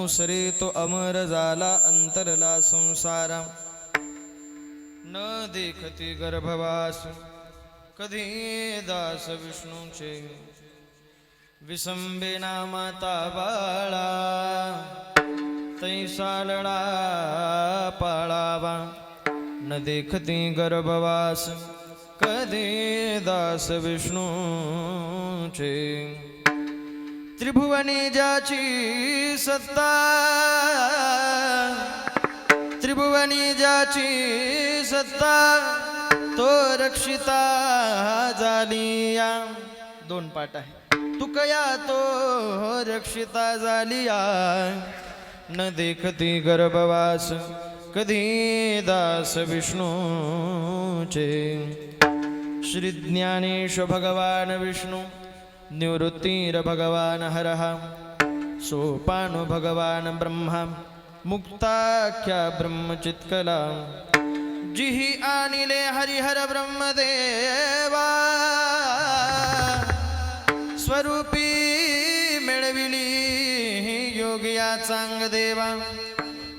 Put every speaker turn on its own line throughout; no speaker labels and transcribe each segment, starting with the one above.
अनुसरे तो अमर झाला अंतरला संसारा न देखती गर्भवास कधी दास विष्णूचे विसंबेना माता बाळा तैसा लढा पाळावा न देखती गर्भवास कधी दास विष्णूचे त्रिभुवनी ज्याची सत्ता त्रिभुवनी ज्याची सत्ता तो रक्षिता झालिया दोन पाठ आहे तुकया तो रक्षिता झालिया न देखती गर्भवास कधी दास विष्णूचे श्री ज्ञानेश भगवान विष्णू निवृत्तीर भगवान हरः सोपानो भगवान ब्रह्मा मुक्ताख्या ब्रह्मचित्कला जिहि आनिले हरिहर ब्रह्मदेवा स्वरूपी मिळविली योगिया चांग देवा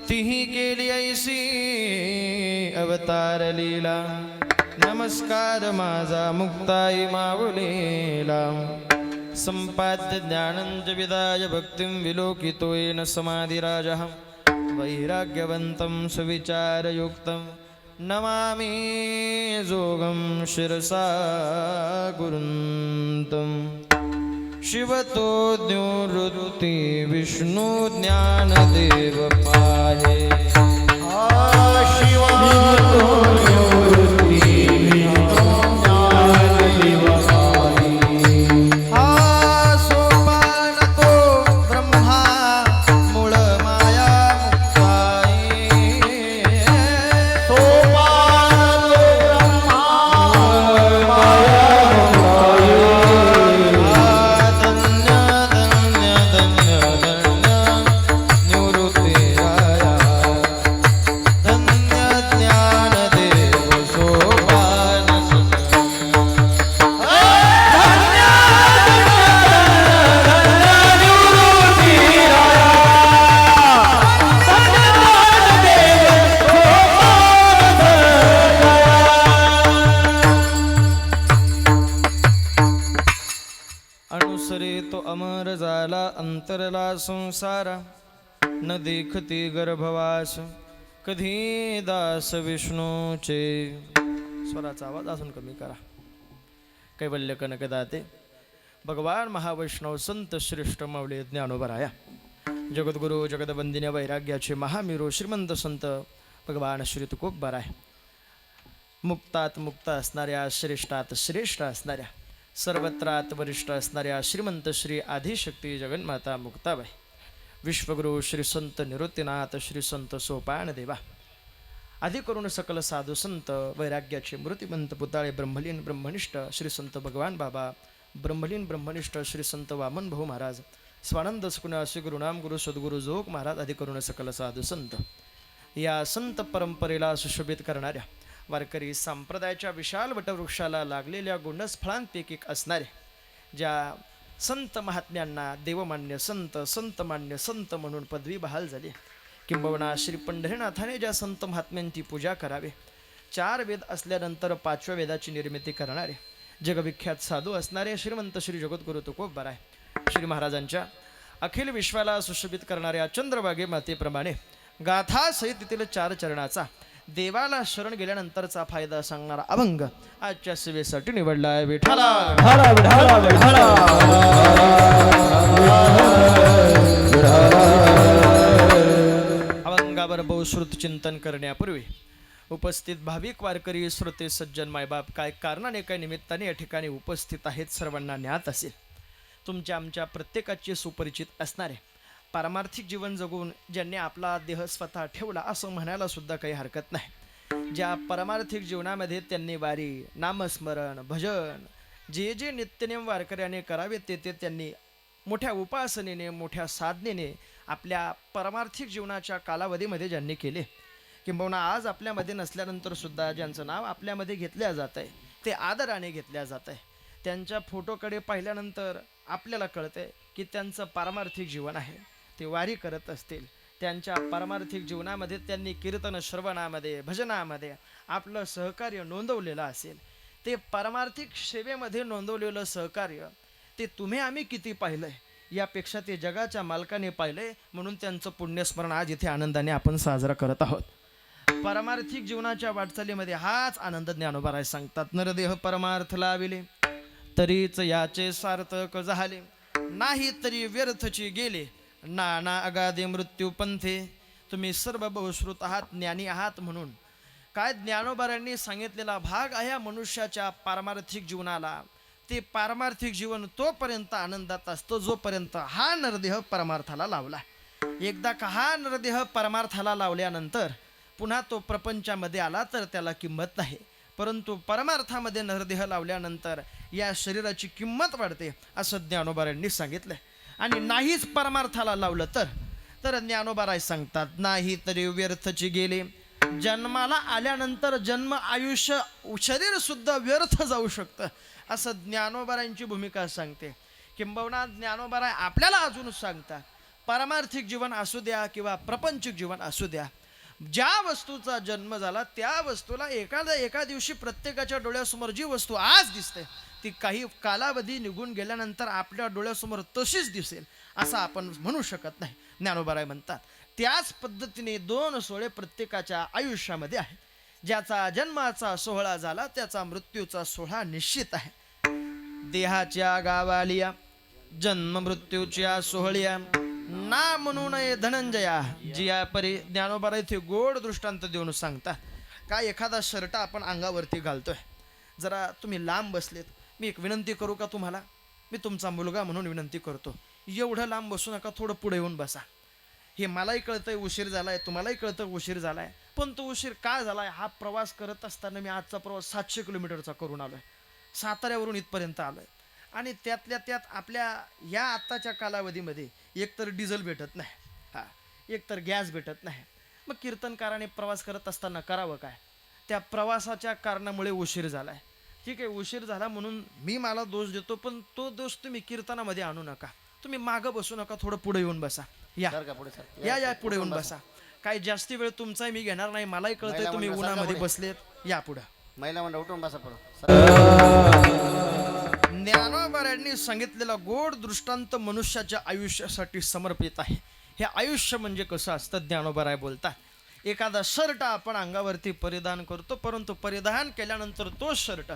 तिही केली ऐसी अवतार लीला नमस्कार माझा मुक्ताई माऊलीला संपाद्य ज्ञानंच विदाय भक्तिं विलोकितो येन समाधिराजः वैराग्यवन्तं सुविचारयुक्तं नमामि जोगं शिरसा गुरुन्तं शिवतो निवृत्ति विष्णु ज्ञानदेव पाहे शिवतो निवृत्ति विष्णु ज्ञानदेव अमर झाला अंतरला संसारा न देखती गर्भवास कधी दास विष्णूचे स्वराचा आवाज अजून कमी करा कैवल्य कनकदाते भगवान महावैष्णव संत श्रेष्ठ माऊली ज्ञानोबराया जगद्गुरु जगदवंदिन्य वैराग्याचे महामेरू श्रीमंत संत भगवान श्री तुकोबराय मुक्तात मुक्त असणाऱ्या श्रेष्ठात श्रेष्ठ असणाऱ्या सर्वत्रात वरिष्ठ असणाऱ्या श्रीमंत श्री आदिशक्ती जगन्माता मुक्ताबाई विश्वगुरु श्री संत निवृत्तीनाथ श्री संत सोपान देवा आदी करून सकल साधू संत वैराग्याचे मृतिमंत पुताळे ब्रह्मलीन ब्रह्मनिष्ठ श्री संत भगवान बाबा ब्रह्मलीन ब्रह्मनिष्ठ श्री संत वामन भाऊ महाराज स्वानंद सुकुना श्री गुरुनाम गुरु सद्गुरु जोग महाराज आदी करून सकल साधू संत या संत परंपरेला सुशोभित करणाऱ्या वारकरी संप्रदायाच्या विशाल वटवृक्षाला लागलेल्या गुणस्फळांपैकी एक असणारे ज्या संत महात्म्यांना देवमान्य संत संतमान्य संत म्हणून पदवी बहाल झाली किंबहुना श्री पंढरीनाथाने ज्या संत महात्म्यांची पूजा करावे 4 वेद असल्यानंतर 5व्या वेदाची निर्मिती करणारे जगविख्यात साधू असणारे श्रीमंत श्री जगद्गुरु तुकोबराय श्री महाराजांच्या अखिल विश्वाला सुशोभित करणाऱ्या चंद्रभागे मातेप्रमाणे गाथा सहित तिथील 4 चरणाचा देवाला शरण गेल्यानंतरचा फायदा सांगणारा अभंग आजच्या सेवेसाठी निवडला आहे विठ्ठला अभंगावर बहुश्रुत चिंतन करण्यापूर्वी उपस्थित भाविक वारकरी श्रोते सज्जन मायबाप काय कारणाने काय निमित्ताने या ठिकाणी उपस्थित आहेत सर्वांना ज्ञात असेल तुमच्या आमच्या प्रत्येकाचे सुपरिचित असणारे पारमार्थिक जीवन जगून ज्यांनी आपला देह स्वतः ठेवला असं म्हणायला सुद्धा काही हरकत नाही ज्या परमार्थिक जीवनामध्ये त्यांनी वारी नामस्मरण भजन जे जे नित्यनेम वारकऱ्याने करावे ते त्यांनी मोठ्या उपासनेने मोठ्या साधनेने आपल्या परमार्थिक जीवनाच्या कालावधीमध्ये ज्यांनी केले किंबहुना आज आपल्यामध्ये नसल्यानंतर सुद्धा ज्यांचं नाव आपल्यामध्ये घेतल्या जात आहे ते आदराने घेतल्या जात आहे त्यांच्या फोटोकडे पाहिल्यानंतर आपल्याला कळतंय की त्यांचं पारमार्थिक जीवन आहे ते वारी करत असतील, त्यांच्या पारमार्थिक जीवनामध्ये त्यांनी कीर्तन श्रवणामध्ये भजनामध्ये आपलं सहकार्य नोंदवलेलं असेल, ते पारमार्थिक सेवेमध्ये नोंदवलेलं सहकार्य ते तुम्ही आम्ही किती पाहिलंय, यापेक्षा ते जगाच्या मालकाने पाहिलंय, म्हणून त्यांचं पुण्यस्मरण आज इथे आनंदाने आपण साजरा करत आहोत. पारमार्थिक जीवनाच्या वाटचालीमध्ये हाच आनंद ज्ञानोबा सांगतात. नरदेह परमार्थ लाविले तरीच याचे सार्थक झाले, नाही तरी व्यर्थची गेले नाना अगाधे मृत्यू पंथे. तुम्ही सर्व बहुश्रुत आहात, ज्ञानी आहात, म्हणून काय ज्ञानोबारांनी सांगितलेला भाग आहे मनुष्याच्या पारमार्थिक जीवनाला. ते पारमार्थिक जीवन तोपर्यंत आनंदात असतो जोपर्यंत हा नरदेह परमार्थाला लावला. एकदा का हा नरदेह परमार्थाला लावल्यानंतर पुन्हा तो प्रपंचामध्ये आला तर त्याला किंमत नाही, परंतु परमार्थामध्ये नरदेह लावल्यानंतर या शरीराची किंमत वाढते असं ज्ञानोबारांनी सांगितलंय. आणि नाहीच परमार्थाला लावलं तर ज्ञानोबाराय सांगतात, नाही तरी व्यर्थची गेले. जन्माला आल्यानंतर जन्म आयुष्य शरीर सुद्धा व्यर्थ जाऊ शकतं असं ज्ञानोबारांची भूमिका सांगते. किंबहुना ज्ञानोबाराय आपल्याला अजून सांगतात, पारमार्थिक जीवन असू द्या किंवा प्रपंचिक जीवन असू द्या, ज्या वस्तूचा जन्म झाला त्या वस्तूला एका दिवशी प्रत्येकाच्या डोळ्यासमोर जी वस्तू आज दिसते ती काही कालावधी निघून गेल्यानंतर आपल्या डोळ्यासमोर तशीच दिसेल असं आपण म्हणू शकत नाही. ज्ञानोबाराय म्हणतात, त्याच पद्धतीने दोन सोहळे प्रत्येकाच्या आयुष्यामध्ये आहेत. ज्याचा जन्माचा सोहळा झाला त्याचा मृत्यूचा सोहळा निश्चित आहे. देहाच्या गावालिया जन्म मृत्यूच्या सोहळ्या ना म्हणू नये धनंजया, जिया परी. ज्ञानोबाराय इथे गोड दृष्टांत देऊन सांगता. काय एखादा शर्ट आपण अंगावरती घालतोय, जरा तुम्ही लांब बसलेत, मी एक विनंती करू का तुम्हाला? मी तुमचा मुलगा म्हणून विनंती करतो, एवढं लांब बसू नका, थोडं पुढे येऊन बसा. हे मलाही कळतंय उशीर झालाय, तुम्हालाही कळतं उशीर झालाय, पण तो उशीर का झालाय? हा प्रवास करत असताना मी आजचा प्रवास 700 किलोमीटरचा करून आलोय, साताऱ्यावरून इथपर्यंत आलोय, आणि त्यातल्या त्यात आपल्या या आत्ताच्या कालावधीमध्ये एकतर डिझेल भेटत नाही, एकतर गॅस भेटत नाही. मग कीर्तनकाराने प्रवास करत असताना करावं काय? त्या प्रवासाच्या कारणामुळे उशीर झालाय, ठीक आहे, उशीर झाला म्हणून मी मला दोष देतो, पण तो दोष तुम्ही कीर्तनामध्ये आणू नका. तुम्ही मागं बसू नका, थोडं पुढे येऊन बसा. या पुढे येऊन बसा. काय जास्ती वेळ तुमचाही मी घेणार नाही, मलाही कळतंय तुम्ही उन्हामध्ये बसलेत. या पुढं
महिला मंडळ उठून बसा.
ज्ञानोबारांनी सांगितलेला गोड दृष्टांत मनुष्याच्या आयुष्यासाठी समर्पित आहे. हे आयुष्य म्हणजे कसं असतं ज्ञानोबाराय बोलतात. एखादा शर्ट आपण अंगावरती परिधान करतो, परंतु परिधान केल्यानंतर तो शर्ट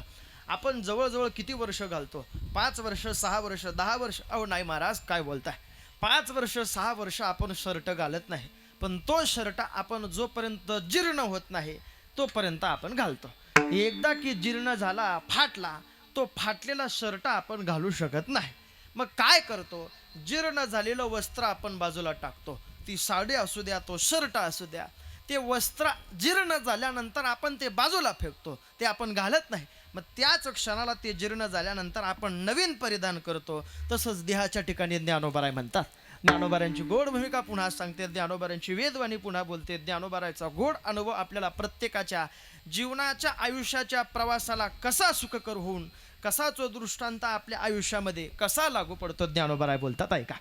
आपण जवळजवळ किती वर्ष घालतो? 5 वर्ष, 6 वर्ष, 10 वर्ष? अहो नाही महाराज, काय बोलताय? 5 वर्ष 6 वर्ष आपण शर्ट घालत नाही, पण तो शर्ट आपण जोपर्यंत जीर्ण होत नाही तोपर्यंत आपण घालतो. एकदा की जीर्ण झाला, फाटला, तो फाटलेला शर्ट आपण घालू शकत नाही. मग काय करतो? जीर्ण झालेलं वस्त्र आपण बाजूला टाकतो. ती साडी असू द्या, तो शर्ट असू द्या, ते वस्त्र जीर्ण झाल्यानंतर आपण ते बाजूला फेकतो, ते आपण घालत नाही. मग त्याच क्षणाला ते जीर्ण झाल्यानंतर आपण नवीन परिधान करतो. तसंच देहाच्या ठिकाणी ज्ञानोबाराय म्हणतात. ज्ञानोबारांची गोड भूमिका पुन्हा सांगते, ज्ञानोबारांची वेदवाणी पुन्हा बोलते. ज्ञानोबारांचा गोड अनुभव आपल्याला प्रत्येकाच्या जीवनाच्या आयुष्याच्या प्रवासाला कसा सुखकर होऊन कसा तो दृष्टांत आपल्या आयुष्यामध्ये कसा लागू पडतो ज्ञानोबाराय बोलतात. ऐका,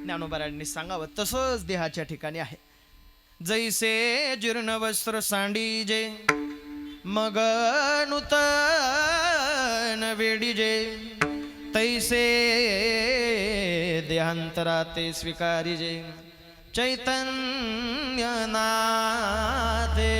ज्ञानोबारांनी सांगावं तसंच देहाच्या ठिकाणी आहे. जैसे जीर्ण वस्त्र सांडीजे मग नूतन वेडीजे, तैसे देहांतराते स्वीकारिजे चैतन्य नाथे.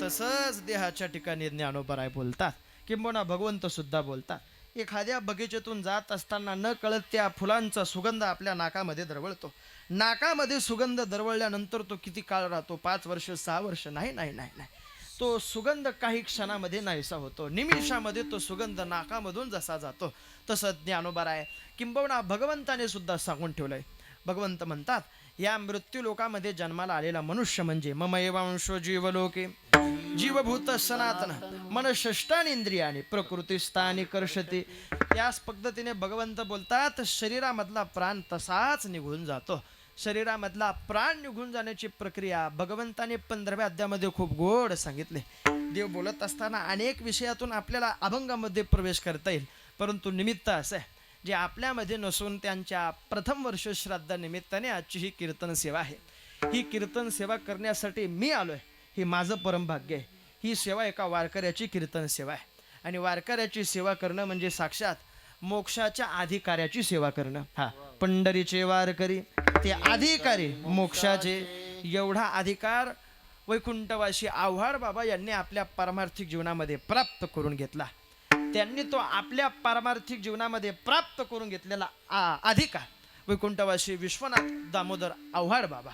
तसंच देहाच्या ठिकाणी ज्ञानोबाराय बोलतात, किंबहुना भगवंत सुद्धा बोलतात. एखाद्या बगीचेतून जात असताना न कळत त्या फुलांचा सुगंध आपल्या नाकामध्ये दरवळतो. नाकामध्ये सुगंध दरवळल्यानंतर तो किती काळ राहतो? 5 वर्ष, 6 वर्ष? नाही नाही नाही नाही, तो सुगंध काही क्षणामध्ये नाहीसा होतो. निमिषामध्ये तो सुगंध नाकामधून जसा जातो तसं ज्ञानोबाराय किंबहुना भगवंताने सुद्धा सांगून ठेवलंय. भगवंत म्हणतात, या मृत्यू लोकामध्ये जन्माला आलेला मनुष्य म्हणजे ममैवांशो जीवलोके जीवभूत सनातन मन षष्टानी इंद्रियाने प्रकृतीस्थानी कर्षते. त्याच पद्धतीने भगवंत बोलतात, शरीरामधला प्राण तसाच निघून जातो. शरीरामधला प्राण निघून जाण्याची प्रक्रिया भगवंताने 15व्या अध्यायामध्ये खूप गोड सांगितले. देव बोलत असताना अनेक विषयातून आपल्याला अभंगामध्ये प्रवेश करता येईल, परंतु निमित्त असं आहे, जे आपल्यामध्ये नसून त्यांच्या प्रथम वर्ष श्राद्धानिमित्ताने आजची ही कीर्तन सेवा आहे. ही कीर्तन सेवा करण्यासाठी मी आलो आहे, हे माझं परम भाग्य आहे. ही सेवा एका वारकऱ्याची कीर्तन सेवा आहे आणि वारकऱ्याची सेवा करणं म्हणजे साक्षात मोक्षाच्या अधिकाऱ्याची सेवा करणं. हा, पंढरीचे वारकरी ते अधिकारी मोक्षाचे, एवढा अधिकार वैकुंठवासी आव्हाड बाबा यांनी आपल्या पारमार्थिक जीवनामध्ये प्राप्त करून घेतला. त्यांनी तो आपल्या पारमार्थिक जीवनामध्ये प्राप्त करून घेतलेला अधिकार वैकुंठवासी विश्वनाथ दामोदर आव्हाड बाबा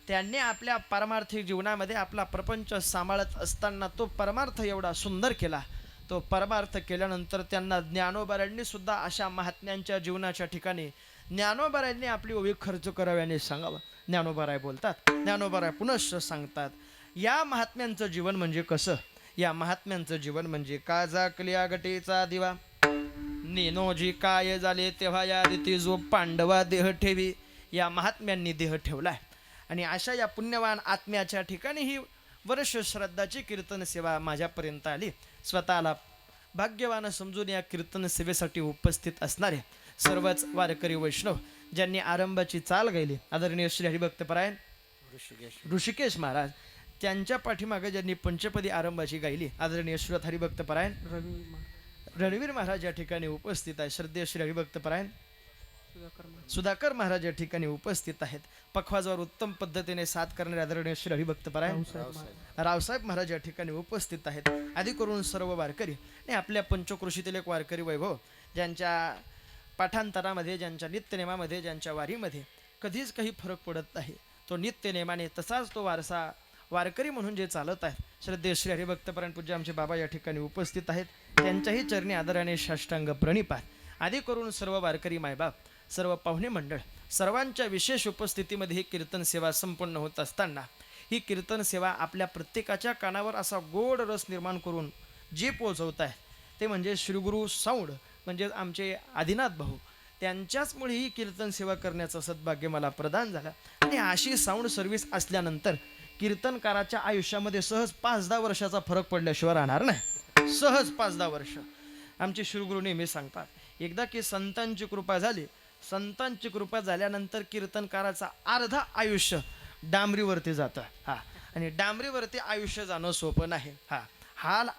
त्यांनी आपल्या पारमार्थिक जीवनामध्ये आपला प्रपंच सांभाळत असताना तो परमार्थ एवढा सुंदर केला. तो परमार्थ केल्यानंतर त्यांना ज्ञानोबारांनी सुद्धा अशा महात्म्यांच्या जीवनाच्या ठिकाणी ज्ञानोबारांनी आपली ओळख खर्च कराव्याने सांगावं. ज्ञानोबाराय बोलतात, ज्ञानोबाराय पुनश्च सांगतात, या महात्म्यांचं जीवन म्हणजे कसं. या महात्म्यांचं जीवन म्हणजे का जाकल्या गटेचा दिवा नेनोजी काय झाले तेव्हा या रीती जो पांडवा देह ठेवी. या महात्म्यांनी देह ठेवलाय आणि अशा या पुण्यवान आत्म्याच्या ठिकाणी ही वर्ष श्रद्धाची कीर्तन सेवा माझ्यापर्यंत आली. स्वतःला भाग्यवान समजून या कीर्तन सेवेसाठी उपस्थित असणारे सर्वच वारकरी वैष्णव ज्यांनी आरंभाची चाल गायली, आदरणीय श्री हरिभक्तपरायण ऋषिकेश महाराज, त्यांच्या पाठीमागे ज्यांनी पंचपदी आरंभाची गायली, आदरणीय श्री हरिभक्तपरायण रणवीर महाराज या ठिकाणी उपस्थित आहे. श्रद्धेय श्री हरिभक्तपरायण सुधाकर महाराज या ठिकाणी उपस्थित आहेत. पखवाजावर उत्तम पद्धतीने साथ करणारे आदरणीय श्री हरिभक्तपरायण रावसाहेब महाराज या ठिकाणी उपस्थित आहेत. आदी करून सर्व वारकरी आणि आपल्या पंचकृषीतील एक वारकरी वैभव ज्यांच्या पाठांतरामध्ये, ज्यांच्या नित्यनेमामध्ये, ज्यांच्या वारीमध्ये कधीच काही फरक पडत नाही, तो नित्यनेमाने तसाच तो वारसा वारकरी म्हणून जे चालत आहेत, श्रद्धेय श्री हरिभक्तपरायण पूज्य आमचे बाबा या ठिकाणी उपस्थित आहेत. त्यांच्याही चरणी आदराने साष्टांग प्रणिपात. आदी करून सर्व वारकरी मायबाप, सर्व पाहुणे मंडळ, सर्वांच्या विशेष उपस्थितीमध्ये ही कीर्तन सेवा संपन्न होत असताना ही कीर्तन सेवा आपल्या प्रत्येकाच्या कानावर असा गोड रस निर्माण करून जे पोचवत आहे ते म्हणजे श्रीगुरु सौंड म्हणजे आमचे आदिनाथ भाऊ, त्यांच्याचमुळे ही कीर्तन सेवा करण्याचं सद्भाग्य मला प्रदान झालं. आणि अशी साऊंड सर्व्हिस असल्यानंतर कीर्तनकाराच्या आयुष्यामध्ये सहज 5-10 वर्षाचा फरक पडल्याशिवाय राहणार नाही. सहज 5-10 वर्ष. आमचे श्रीगुरु नेहमी सांगतात, एकदा की संतांची कृपा झाली, संतांची कृपा झाल्यानंतर कीर्तनकाराचा अर्धा आयुष्य डांबरीवरती जातं. हा, आणि डांबरीवरती आयुष्य जाणं सोपं नाही. हाल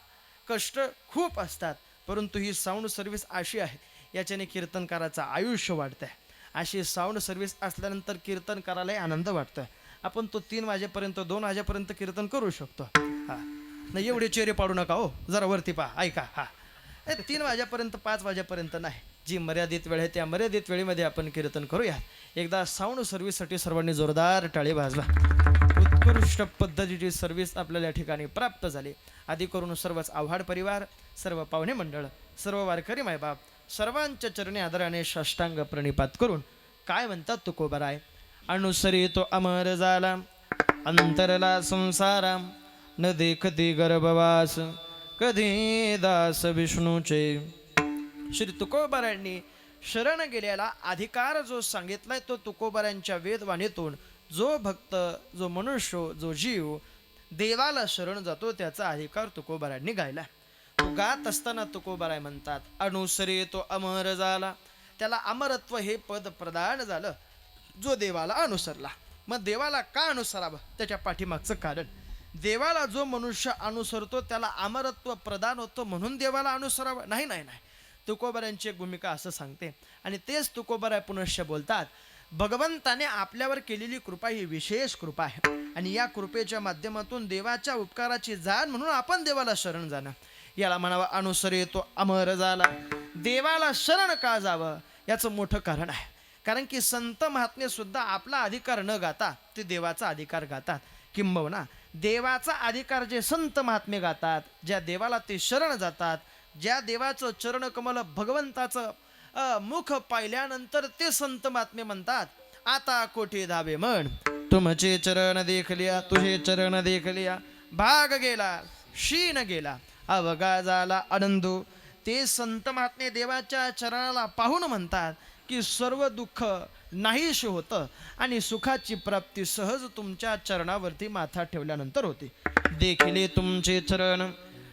कष्ट खूप असतात, परंतु ही साऊंड सर्व्हिस अशी आहे याच्याने कीर्तनकाराचं आयुष्य वाढतं आहे. अशी साऊंड सर्व्हिस असल्यानंतर कीर्तनकारालाही आनंद वाटतं. आपण तो 3 वाजेपर्यंत 2 वाजेपर्यंत कीर्तन करू शकतो. नाही एवढे चेहरे पाडू नका हो, जरा वरती पहा, ऐका. 3 वाजेपर्यंत 5 वाजेपर्यंत नाही, जी मर्यादित वेळ आहे त्या मर्यादित वेळेमध्ये आपण कीर्तन करूया. एकदा साऊंड सर्व्हिससाठी सर्वांनी जोरदार टाळी वाजवा. उत्कृष्ट पद्धतीची सर्व्हिस आपल्याला या ठिकाणी प्राप्त झाली. आदी करून सर्वच आव्हाड परिवार, सर्व पाहुणे मंडळ, सर्व वारकरी मायबाप सर्वांच्या चरणी आदराने साष्टांग प्रणिपात करून काय म्हणतात तुकोबाराय. अनुसरी तो अमर झाला अंतरला संसारा, न देखती गर्भवास कधी दास विष्णूचे. श्री तुकोबारायांनी शरण गेलेला अधिकार जो सांगितलाय तो तुकोबारायांच्या वेदवाणीतून जो भक्त, जो मनुष्य, जो जीव देवाला शरण जातो त्याचा अधिकार तुकोबारायांनी गायला. तो गात असताना तुकोबाराय म्हणतात, अनुसरी तो अमर झाला, त्याला अमरत्व हे पद प्रदान झालं जो देवाला अनुसरला. मग देवाला का अनुसरावं, त्याच्या पाठीमागचं कारण, देवाला जो मनुष्य अनुसरतो त्याला अमरत्व प्रदान होतं म्हणून देवाला अनुसरावं नाही. तुकोबारायांची एक भूमिका असं सांगते आणि तेच तुकोबाराय पुनश्च बोलतात, भगवंताने आपल्यावर केलेली कृपा ही विशेष कृपा आहे आणि या कृपेच्या माध्यमातून देवाच्या उपकाराची जाण म्हणून आपण देवाला शरण जाणं, याला म्हणावं अनुसरे तो अमर झाला. देवाला शरण का जावं याचं मोठं कारण आहे. कारण की संत महात्मे सुद्धा आपला अधिकार न गाता ते देवाचा अधिकार गातात. किंबहुना देवाचा अधिकार जे संत महात्मे गातात, ज्या देवाला ते शरण जातात, ज्या देवाचं चरणकमल भगवंताचं मुख पाहिल्यानंतर ते संत महात्मे म्हणतात, आता कोठे धावे मन तुमचे चरण देखलिया, तुझे चरण देखलिया, भाग गेला शीन गेला अवगा झाला आनंदू. ते संत महात्मे देवाच्या चरणाला पाहून म्हणतात की सर्व दुःख नाहीशी होतं आणि सुखाची प्राप्ती सहज तुमच्या चरणावरती माथा ठेवल्यानंतर होते. देखिले तुमचे चरण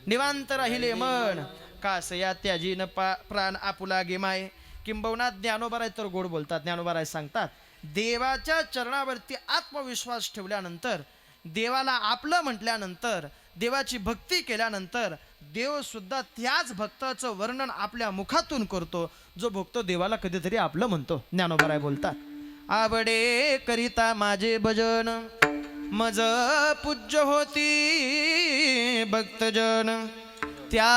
निवांत राहिले मन, कासया त्याजी न प्राण आपुला गे माये. किंबहुना ज्ञानोबाराय तर गोड बोलतात. ज्ञानोबाराय सांगतात, देवाच्या चरणावरती आत्मविश्वास ठेवल्यानंतर, देवाला आपलं म्हटल्यानंतर, देवाची भक्ती केल्यानंतर देव सुद्धा त्याच भक्ताचं वर्णन आपल्या मुखातून करतो जो भक्त देवाला कधीतरी आपलं म्हणतो. ज्ञानोबाराय बोलतात, आवडे करिता माझे भजन, मज पूज्य होती भक्तजन, त्या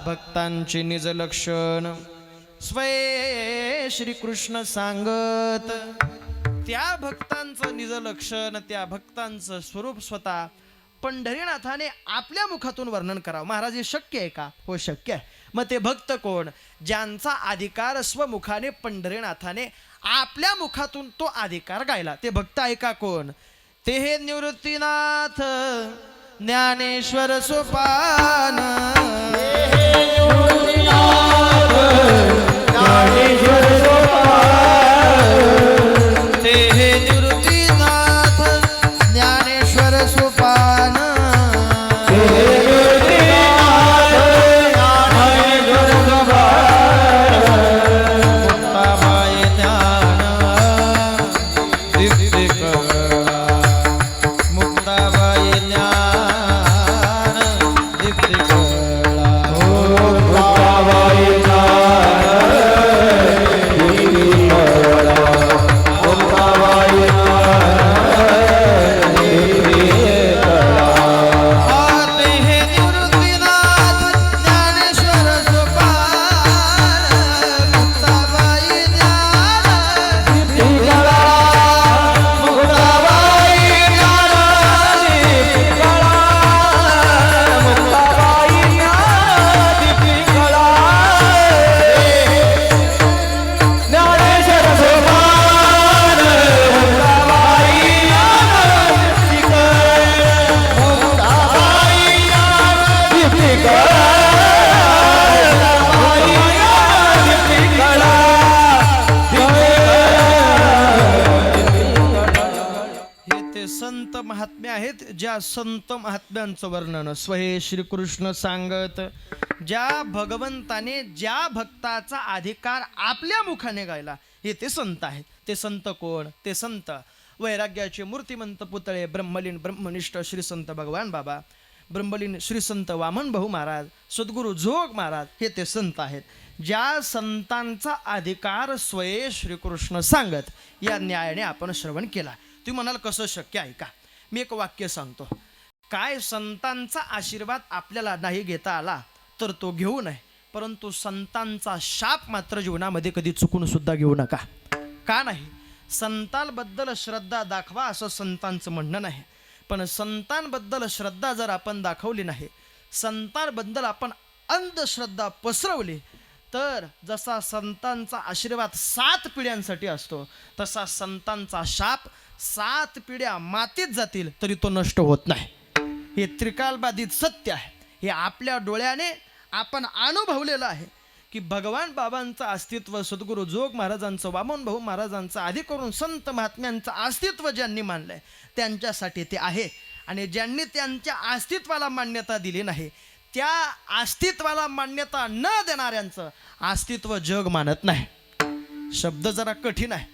भक्तांचे निज लक्षण स्वये श्रीकृष्ण सांगत. त्या भक्तांचं निज लक्षण, त्या भक्तांचं स्वरूप स्वतः पंढरीनाथाने आपल्या मुखातून वर्णन करावं. महाराज हे शक्य आहे का? हो शक्य आहे. मग ते भक्त कोण? ज्यांचा अधिकार स्वमुखाने पंढरीनाथाने आपल्या मुखातून तो अधिकार गायला, ते भक्त आहे का? कोण? ते हे निवृत्तीनाथ ज्ञानेश्वर सोपान, ज्ञानेश्वर सोपान, ते हे निवृत्तीनाथ ज्ञानेश्वर सोपान, संत महात्म्य आहेत. ज्या संत महात्म्यांचं वर्णन स्वहे श्रीकृष्ण सांगत, ज्या भगवंताने ज्या भक्ताचा अधिकार आपल्या मुखाने गायला, हे ते संत आहेत. ते संत कोण? ते संत वैराग्याचे मूर्तिमंत पुतळे ब्रह्मलीन ब्रह्मनिष्ठ श्री संत भगवान बाबा, ब्रह्मलीन श्री संत वामन भाऊ महाराज, सद्गुरू जोग महाराज, हे ते संत आहेत. ज्या संतांचा अधिकार स्वये श्रीकृष्ण सांगत या न्यायाने आपण श्रवण केला. तुम्ही म्हणाल कसं शक्य आहे का? मी एक वाक्य सांगतो. काय संतांचा आशीर्वाद आपल्याला नाही घेता आला तर तो घेऊ नये, परंतु संतांचा शाप मात्र जीवनामध्ये कधी चुकून सुद्धा घेऊ नका. का नाही? संतांबद्दल श्रद्धा दाखवा असं संतांचं म्हणणं नाही, पण संतांबद्दल श्रद्धा जर आपण दाखवली नाही, संतांबद्दल आपण अंधश्रद्धा पसरवली, तर जसा संतांचा आशीर्वाद 7 पिढ्यांसाठी असतो, तसा संतांचा शाप 7 पिढ्या मातीत जातील तरी तो नष्ट होत नाही. हे त्रिकालबाधित सत्य आहे. हे आपल्या डोळ्याने आपण अनुभवलेलं आहे की भगवान बाबांचं अस्तित्व, सद्गुरू जोग महाराजांचं, वामन भाऊ महाराजांचं, आधी करून संत महात्म्यांचं अस्तित्व ज्यांनी मानलंय त्यांच्यासाठी ते आहे. आणि ज्यांनी त्यांच्या अस्तित्वाला मान्यता दिली नाही, त्या अस्तित्वाला मान्यता न देणाऱ्यांचं अस्तित्व जग मानत नाही. शब्द जरा कठीण आहे,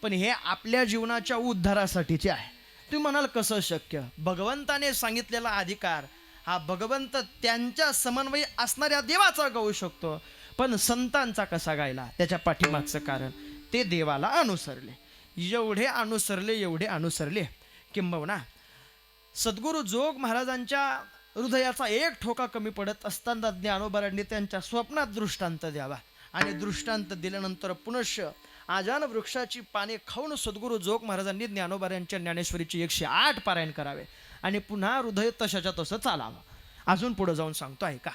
पण हे आपल्या जीवनाच्या उद्धारासाठीचे आहे. तुम्ही म्हणाल कसं शक्य? भगवंताने सांगितलेला अधिकार हा भगवंत त्यांच्या समन्वयी असणाऱ्या देवाचा गाऊ शकतो, पण संतांचा कसा गायला? त्याच्या पाठीमागचं कारण ते देवाला अनुसरले. एवढे अनुसरले किंबहुना सद्गुरू जोग महाराजांच्या हृदयाचा एक ठोका कमी पडत असताना ज्ञानोबारांनी त्यांच्या स्वप्नात दृष्टांत द्यावा. आणि दृष्टांत दिल्यानंतर पुनश्च आजान वृक्षाची पाने खाऊन सद्गुरू जोग महाराजांनी ज्ञानोबारांच्या ज्ञानेश्वरीची 108 पारायण करावे आणि पुन्हा हृदय तशाच्या तसं चालावं. अजून पुढे जाऊन सांगतो ऐका.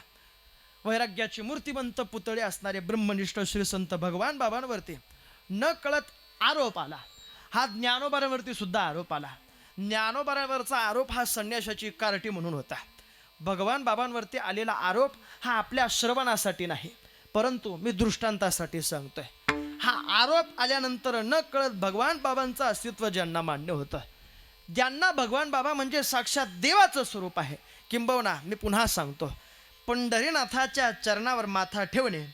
वैराग्याची मूर्तिमंत पुतळे असणारे ब्रह्मनिष्ठ श्री संत भगवान बाबांवरती न कळत आरोप आला. हा ज्ञानोबारांवरती सुद्धा आरोप आला. ज्ञानोबारांवरचा आरोप हा संन्यासाची कार्टी म्हणून होता. भगवान बाबांवरती आलेला आरोप हा आपल्या श्रवणासाठी नाही, परंतु मी दृष्टांतासाठी सांगतोय. हा आरोप आल्यानंतर न कळत भगवान बाबांचं अस्तित्व ज्यांना मान्य होतं, ज्यांना भगवान बाबा म्हणजे साक्षात देवाचं स्वरूप आहे, किंबहुना मी पुन्हा सांगतो, पंढरीनाथाच्या चरणावर माथा ठेवणे,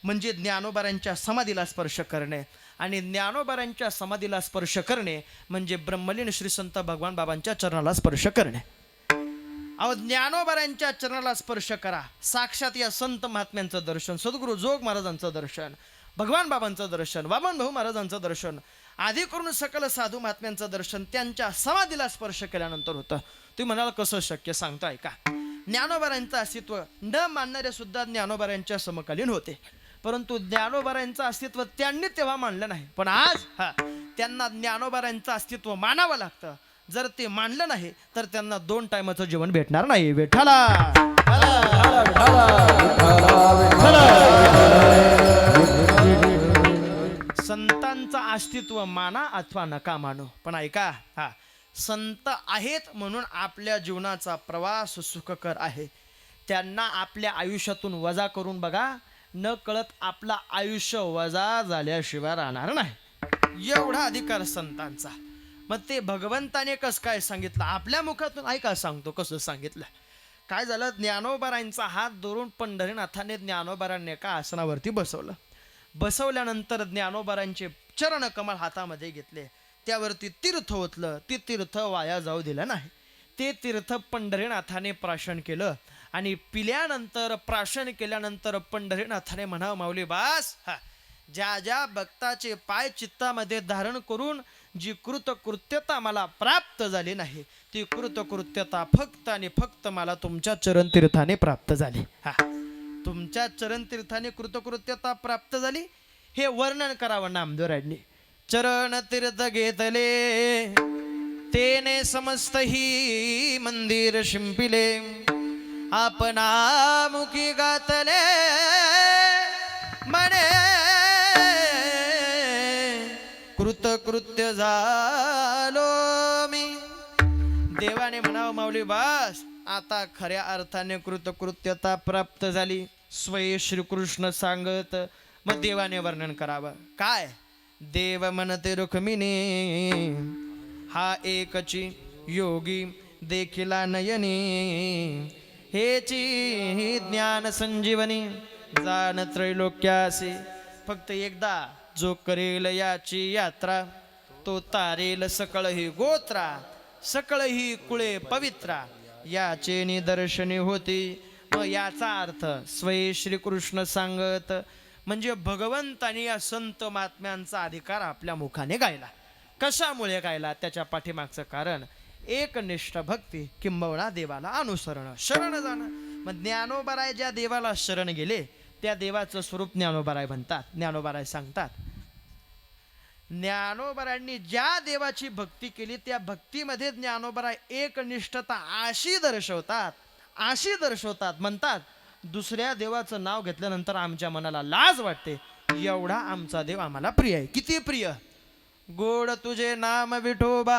म्हणजे ज्ञानोबारांच्या समाधीला स्पर्श करणे, आणि ज्ञानोबारांच्या समाधीला स्पर्श करणे म्हणजे ब्रह्मलीन श्री संत भगवान बाबांच्या चरणाला स्पर्श करणे. अहो, ज्ञानोबारांच्या चरणाला स्पर्श करा, साक्षात या संत महात्म्यांचं दर्शन, सद्गुरू जोग महाराजांचं दर्शन, भगवान बाबांचं दर्शन, वामन भाऊ महाराजांचं दर्शन, आधी करून सकल साधू महात्म्यांचं दर्शन त्यांच्या समाधीला स्पर्श केल्यानंतर होतं. तुम्ही म्हणाल कसं शक्य, सांगतो ऐका. ज्ञानोबारांचं अस्तित्व न मानणारे सुद्धा ज्ञानोबारांच्या समकालीन होते, परंतु ज्ञानोबारांचं अस्तित्व त्यांनी तेव्हा मानलं नाही, पण आज त्यांना ज्ञानोबारांचं अस्तित्व मानावं लागतं. जर ते मानलं नाही तर त्यांना 2 टायमाचं जेवण भेटणार नाही. विठ्ठला संतांचं अस्तित्व माना अथवा नका मानू, पण ऐका, संत आहेत म्हणून आपल्या जीवनाचा प्रवास सुखकर आहे. त्यांना आपल्या आयुष्यातून वजा करून बघा, न कळत आपलं आयुष्य वजा झाल्याशिवाय राहणार नाही. एवढा अधिकार संतांचा. मग ते भगवंताने कसं काय सांगितलं, आपल्या मुखातून ऐका सांगतो कसं सांगितलं. काय झालं, ज्ञानोबारांचा हात धरून पंढरीनाथाने ज्ञानोबारांनी एका आसनावरती बसवलं. बसवल्यानंतर ज्ञानोबारांचे चरण कमल हातामध्ये घेतले, त्यावरती तीर्थ ओतलं. ते तीर्थ वाया जाऊ दिलं नाही. ते तीर्थ पंढरीनाथाने प्राशन केलं, आणि पिल्यानंतर प्राशन केल्यानंतर पंढरीनाथाने म्हणावं, माऊली बास, ज्या ज्या भक्ताचे पाय चित्तामध्ये धारण करून जी कृतकृत्यता मला प्राप्त झाली नाही, ती कृतकृत्यता फक्त आणि फक्त मला तुमच्या चरणतीर्थाने प्राप्त झाली. तुमच्या चरणतीर्थाने कृतकृत्यता प्राप्त झाली, हे वर्णन करावं नामदेवरायांनी. चरण तीर्थ घेतले तेने समस्त ही मंदिर शिंपिले, आपणा मुखी गातले म्हणे कृतकृत्य झालो मी. देवाने म्हणावं, माऊली बास, आता खऱ्या अर्थाने कृतकृत्यता प्राप्त झाली. स्वयं श्रीकृष्ण सांगत. मग देवाने वर्णन करावं काय, देव म्हणते रुक्मिणी हा एकची योगी देखिला नयनी, हेची ज्ञान संजीवनी जाण त्रैलोक्यासी. फक्त एकदा जो करेल याची यात्रा, तो तारेल सकळ ही गोत्रा, सकळ ही कुळे पवित्रा, याचे निदर्शने होती. मग याचा अर्थ स्वयं श्रीकृष्ण सांगत म्हणजे भगवंतानी या संत महात्म्यांचा अधिकार आपल्या मुखाने गायला. कशामुळे गायला, त्याच्या पाठीमागचं कारण एकनिष्ठ भक्ती किंबहुना देवाला अनुसरण, शरण जाणं. मग ज्ञानोबाराय ज्या देवाला शरण गेले त्या देवाचं स्वरूप ज्ञानोबाराय म्हणतात. ज्ञानोबाराय सांगतात, ज्ञानोबारायांनी ज्या देवाची भक्ती केली त्या भक्तीमध्ये ज्ञानोबाराय एकनिष्ठता अशी दर्शवतात, म्हणतात दुसऱ्या देवाचं नाव घेतल्यानंतर आमच्या मनाला लाज वाटते, एवढा आमचा देव आम्हाला प्रिय आहे. किती प्रिय, गोड तुझे नाम विठोबा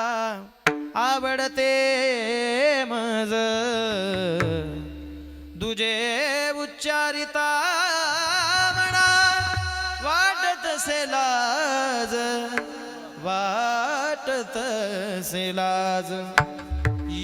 आवडते मज, तुझे उच्चारिता म्हणा वाटत से लाज, वाटत से लाज.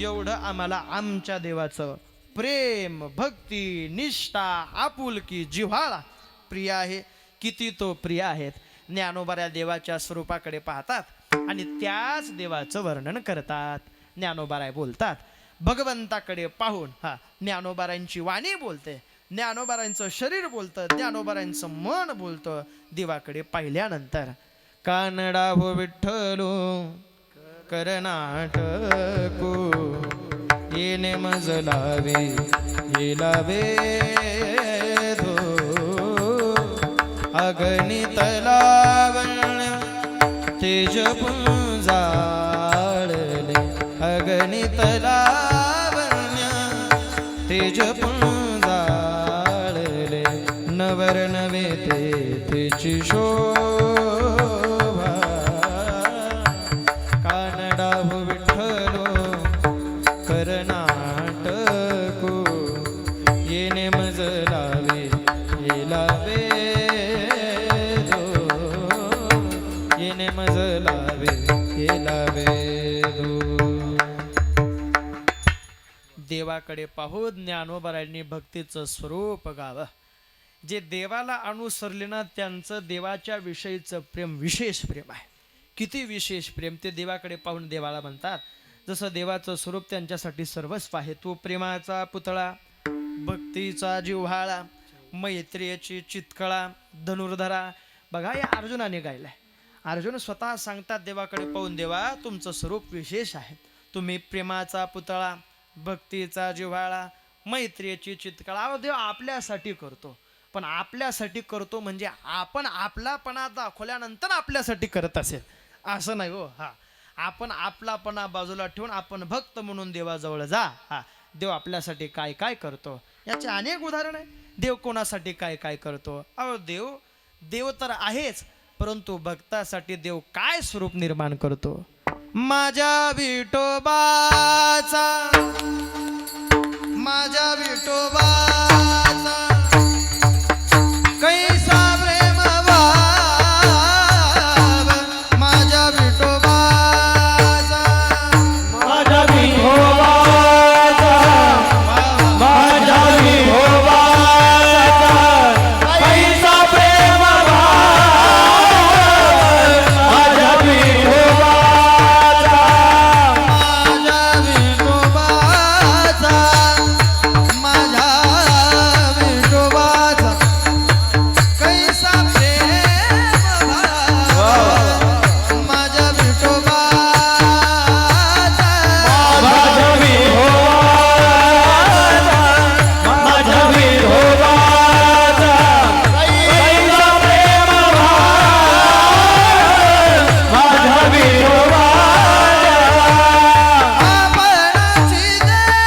एवढं आम्हाला आमच्या देवाचं प्रेम, भक्ती, निष्ठा, आपुलकी, जिव्हाळा प्रिय आहे. किती तो प्रिय आहेत. ज्ञानोबाऱ्या देवाच्या स्वरूपाकडे पाहतात आणि त्याच देवाचं वर्णन करतात. ज्ञानोबाराय बोलतात, भगवंताकडे पाहून ज्ञानोबारांची वाणी बोलते, ज्ञानोबारांचं शरीर बोलतं, ज्ञानोबारांचं मन बोलतं. देवाकडे पाहिल्यानंतर कानडा हो विठ्ठलो करनाटको, येणे मज लावे लावे धो, अगणित लावण्य तेज पुंजाळले, अगणित लावण्य तेज पुंजाळले, नवर नवे तेची शोभा. कानडा हो विठ्ठलो करनाटको, येणे मज लावे लावे धो, येणे मज लावे लावे धो. देवाकडे पाहून ज्ञानोबारायांनी भक्तीचं स्वरूप गावं. जे देवाला अनुसरले ना त्यांचं देवाच्या विषयीचं प्रेम विशेष प्रेम आहे. किती विशेष प्रेम ते देवाकडे पाहून देवाला म्हणतात. जसं देवाचं स्वरूप त्यांच्यासाठी सर्वस्व आहे. तो प्रेमाचा पुतळा, भक्तीचा जिव्हाळा, मैत्रियेची चितकळा, धनुर्धरा. बघा या अर्जुनाने गायलाय. अर्जुन स्वतः सांगतात देवाकडे पाहून, देवा तुमचं स्वरूप विशेष आहे. तुम्ही प्रेमाचा पुतळा, भक्तीचा जिव्हाळा, मैत्रियेची चितकळा. अहो देव आपल्यासाठी करतो, पण आपल्यासाठी करतो म्हणजे आपण आपलापणा दाखवल्यानंतर आपल्यासाठी करत असेल असं नाही हो. हा, आपण आपलापणा बाजूला ठेवून आपण भक्त म्हणून देवाजवळ जा. हा, देव आपल्यासाठी काय काय करतो याचे अनेक उदाहरण आहे. देव कोणासाठी काय काय करतो. अहो देव तर आहेच, परंतु भक्तासाठी देव काय स्वरूप निर्माण करतो. माझ्या विठोबाचा, माझ्या विठोबाचा कैसा प्रेम भाव, माझ्या विठोबाचा,
माझ्या विठोबाचा, माझ्या विठोबाचा कैसा प्रेम भाव, माझ्या विठोबाचा,
माझ्या विठोबाचा, माझ्या विठोबाचा कैसा प्रेम भाव, माझ्या विठोबाचा,
माझ्या विठोबाचा, माझ्या विठोबाचा कैसा प्रेम भाव, माझ्या विठोबाचा.
आपणाची देव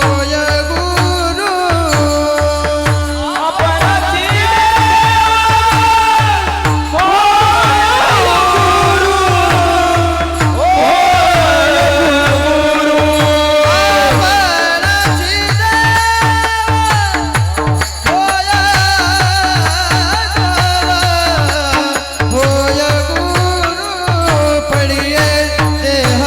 होय गुरु,
आपणाची
आपणाची देव होय गुरु, पडिये देह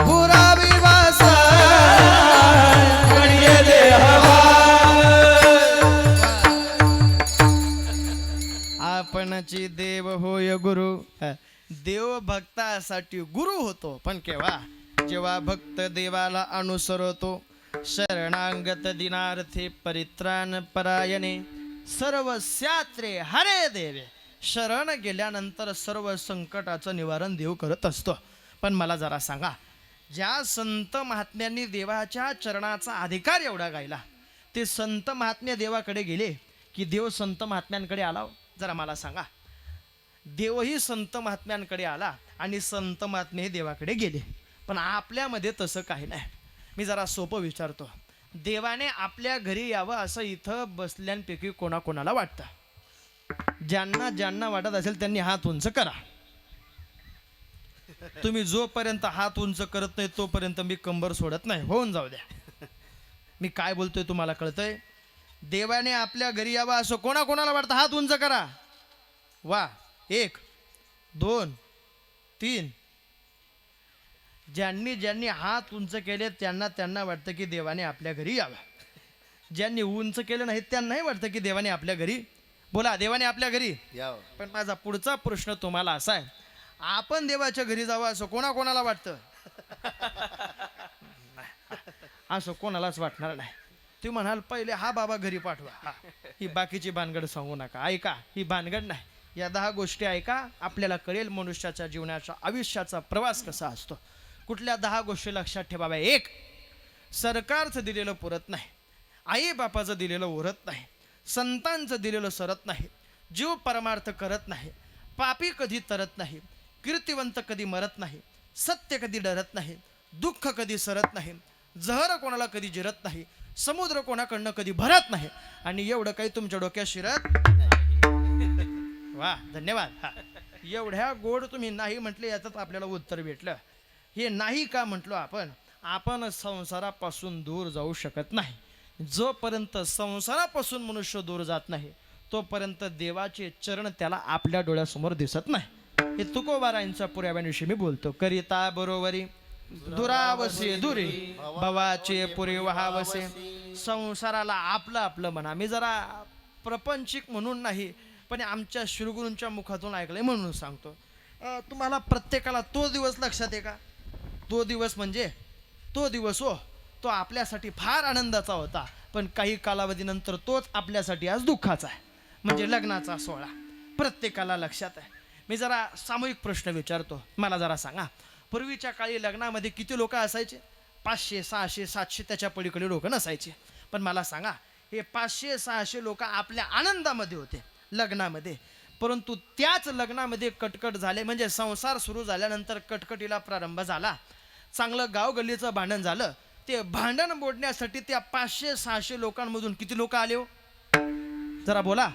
पुरा विवास आपणची देव होय गुरु. देव भक्तासाठी गुरु होतो, पण केव्हा? जेव्हा भक्त देवाला अनुसरतो. शरणांगत दिनार्थे परित्राण परायणे सर्व स्यात्रे हरे देवे. शरण गेल्यानंतर सर्व संकटाचं निवारण देव करत असतो. पण मला जरा सांगा, ज्या संत महात्म्यांनी देवाच्या चरणाचा अधिकार एवढा गायला, ते संत महात्म्य देवाकडे गेले की देव संत महात्म्यांकडे आला? जरा मला सांगा. देवही संत महात्म्यांकडे आला आणि संत महात्मे देवाकडे गेले. पण आपल्यामध्ये तसं काही नाही. मी जरा सोपं विचारतो. देवाने आपल्या घरी यावं असं इथं बसल्यांपैकी कोणाकोणाला वाटतं? ज्यांना ज्यांना वाटत असेल त्यांनी हात उंच करा. तुम्ही जोपर्यंत हात उंच करत नाही तोपर्यंत मी कंबर सोडत नाही. होऊन जाऊ द्या. मी काय बोलतोय तुम्हाला कळतंय? देवाने आपल्या घरी यावं असं कोणाकोणाला वाटतं? हात उंच करा. वा, 1 2 3. ज्यांनी ज्यांनी हात उंच केले त्यांना त्यांना वाटतं की देवाने आपल्या घरी यावं. ज्यांनी उंच केलं नाही त्यांनाही वाटतं की देवाने आपल्या घरी. बोला, देवाने आपल्या घरी यावं. पण माझा पुढचा प्रश्न तुम्हाला असा आहे, आपण देवाच्या घरी जावं असं कोणाकोणाला वाटतं? असं कोणालाच वाटणार नाही. तुम्ही म्हणाल पहिले हा बाबा घरी पाठवा, ही बाकीची भानगड सांगू नका. ऐका, ही भानगड नाही. या 10 गोष्टी ऐका, आपल्याला कळेल मनुष्याच्या जीवनाचा आयुष्याचा प्रवास कसा असतो. कुठल्या 10 गोष्टी लक्षात ठेवाव्या? 1, सरकारचं दिलेलं पुरत नाही, आई बापाचं दिलेलं उरत नाही, संतांचं दिलेलं सरत नाही, जीव परमार्थ करत नाही, पापी कधी तरत नाही, कीर्तिवंत कधी मरत नाही, सत्य कधी डरत नाही, दुःख कधी सरत नाही, जहर कोणाला कधी जिरत नाही, समुद्र कोणाकडनं कधी भरत नाही, आणि एवढं काही तुमच्या डोक्यात शिरत नाही. वा, धन्यवाद. हा, एवढ्या गोड तुम्ही नाही म्हटले याचं आपल्याला उत्तर भेटलं. हे नाही का म्हटलो आपण संसारापासून दूर जाऊ शकत नाही. जोपर्यंत संसारापासून मनुष्य दूर जात नाही तोपर्यंत देवाचे चरण त्याला आपल्या डोळ्यासमोर दिसत नाही. हे तुकोबारायांच्या पुराव्याविषयी मी बोलतो. करिता बरोबरी दुरावसे दुरी भवाचे पुरे वहावसे. संसाराला आपलं आपलं म्हणा. मी जरा प्रपंचिक म्हणून नाही पण आमच्या श्रीगुरूंच्या मुखातून ऐकलंय म्हणून सांगतो. तुम्हाला प्रत्येकाला तो दिवस लक्षात आहे का? तो दिवस म्हणजे तो दिवस तो आपल्यासाठी फार आनंदाचा होता पण काही कालावधीनंतर तोच आपल्यासाठी आज दुःखाचा आहे. म्हणजे लग्नाचा सोहळा प्रत्येकाला लक्षात आहे. मी जरा सामूहिक प्रश्न विचारतो. मला जरा सांगा, पूर्वीच्या काळी लग्नामध्ये किती लोक असायचे? 500 600 700 त्याच्या पलीकडे लोक नसायचे. पण मला सांगा, हे 500 600 लोक आपल्या आनंदामध्ये होते लग्नामध्ये. परंतु त्याच लग्नामध्ये कटकट झाले. म्हणजे संसार सुरू झाल्यानंतर कटकटीला प्रारंभ झाला. चांगलं गाव गल्लीचं भांडण झालं. ते भांडण मोडण्यासाठी त्या 500 600 लोकांमधून किती लोक आले हो? जरा बोला,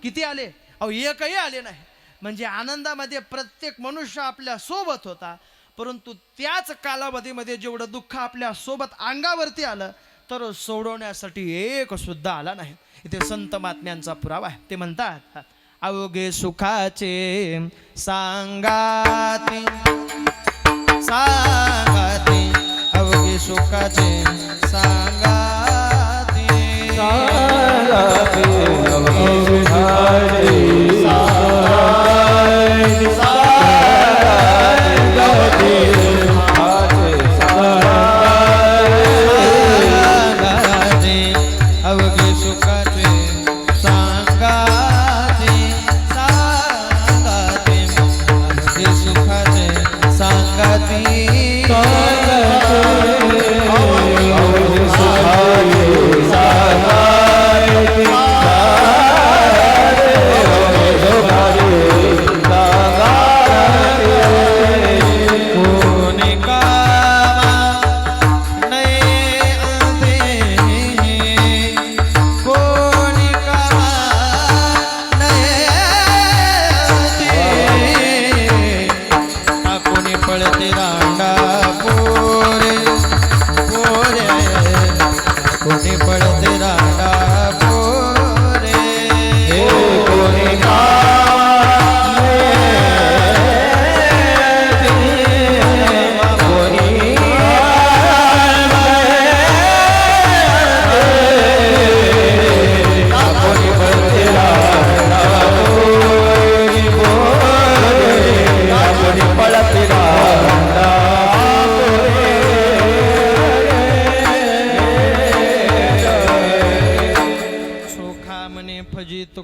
किती आले? अहो एकही आले नाही. म्हणजे आनंदामध्ये प्रत्येक मनुष्य आपल्या सोबत होता. परंतु त्याच कालावधीमध्ये जेवढं दुःख आपल्या सोबत अंगावरती आलं तर सोडवण्यासाठी एक सुद्धा आला नाही. इथे संत महात्म्यांचा पुरावा आहे. ते म्हणतात, अवघे सुखाचे सांगाते सांगाते अवघे सुखाचे सांगाते
सांगाते अवघे सुखाचे
अवघे सुखाचे सांगाते सांगाते अवघे सुखाचे सांगाते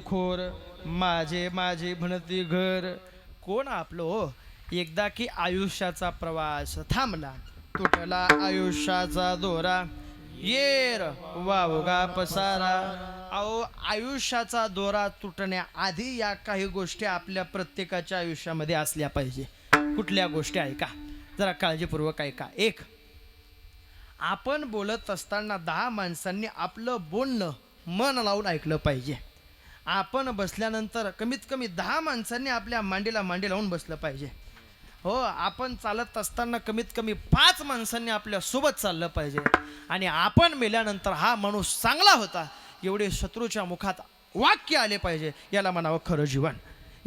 खोर माझे माझे म्हणती घर. कोण आपलो एकदा की आयुष्याचा प्रवास थांबला, तुटला आयुष्याचा दोरा, येर वावगा पसारा. अहो आयुष्याचा दोरा तुटण्याआधी या काही गोष्टी आपल्या प्रत्येकाच्या आयुष्यामध्ये असल्या पाहिजे. कुठल्या गोष्टी ऐका, जरा काळजीपूर्वक ऐका. एक, आपण बोलत असताना 10 माणसांनी आपलं बोलणं मन लावून ऐकलं पाहिजे. आपण बसल्यानंतर कमीत कमी 10 माणसांनी आपल्या मांडीला मांडी लावून बसलं पाहिजे. हो, आपण चालत असताना कमीत कमी 5 माणसांनी आपल्या सोबत चाललं पाहिजे. आणि आपण मेल्यानंतर हा माणूस चांगला होता एवढे शत्रूच्या मुखात वाक्य आले पाहिजे. याला म्हणावं खरं जीवन.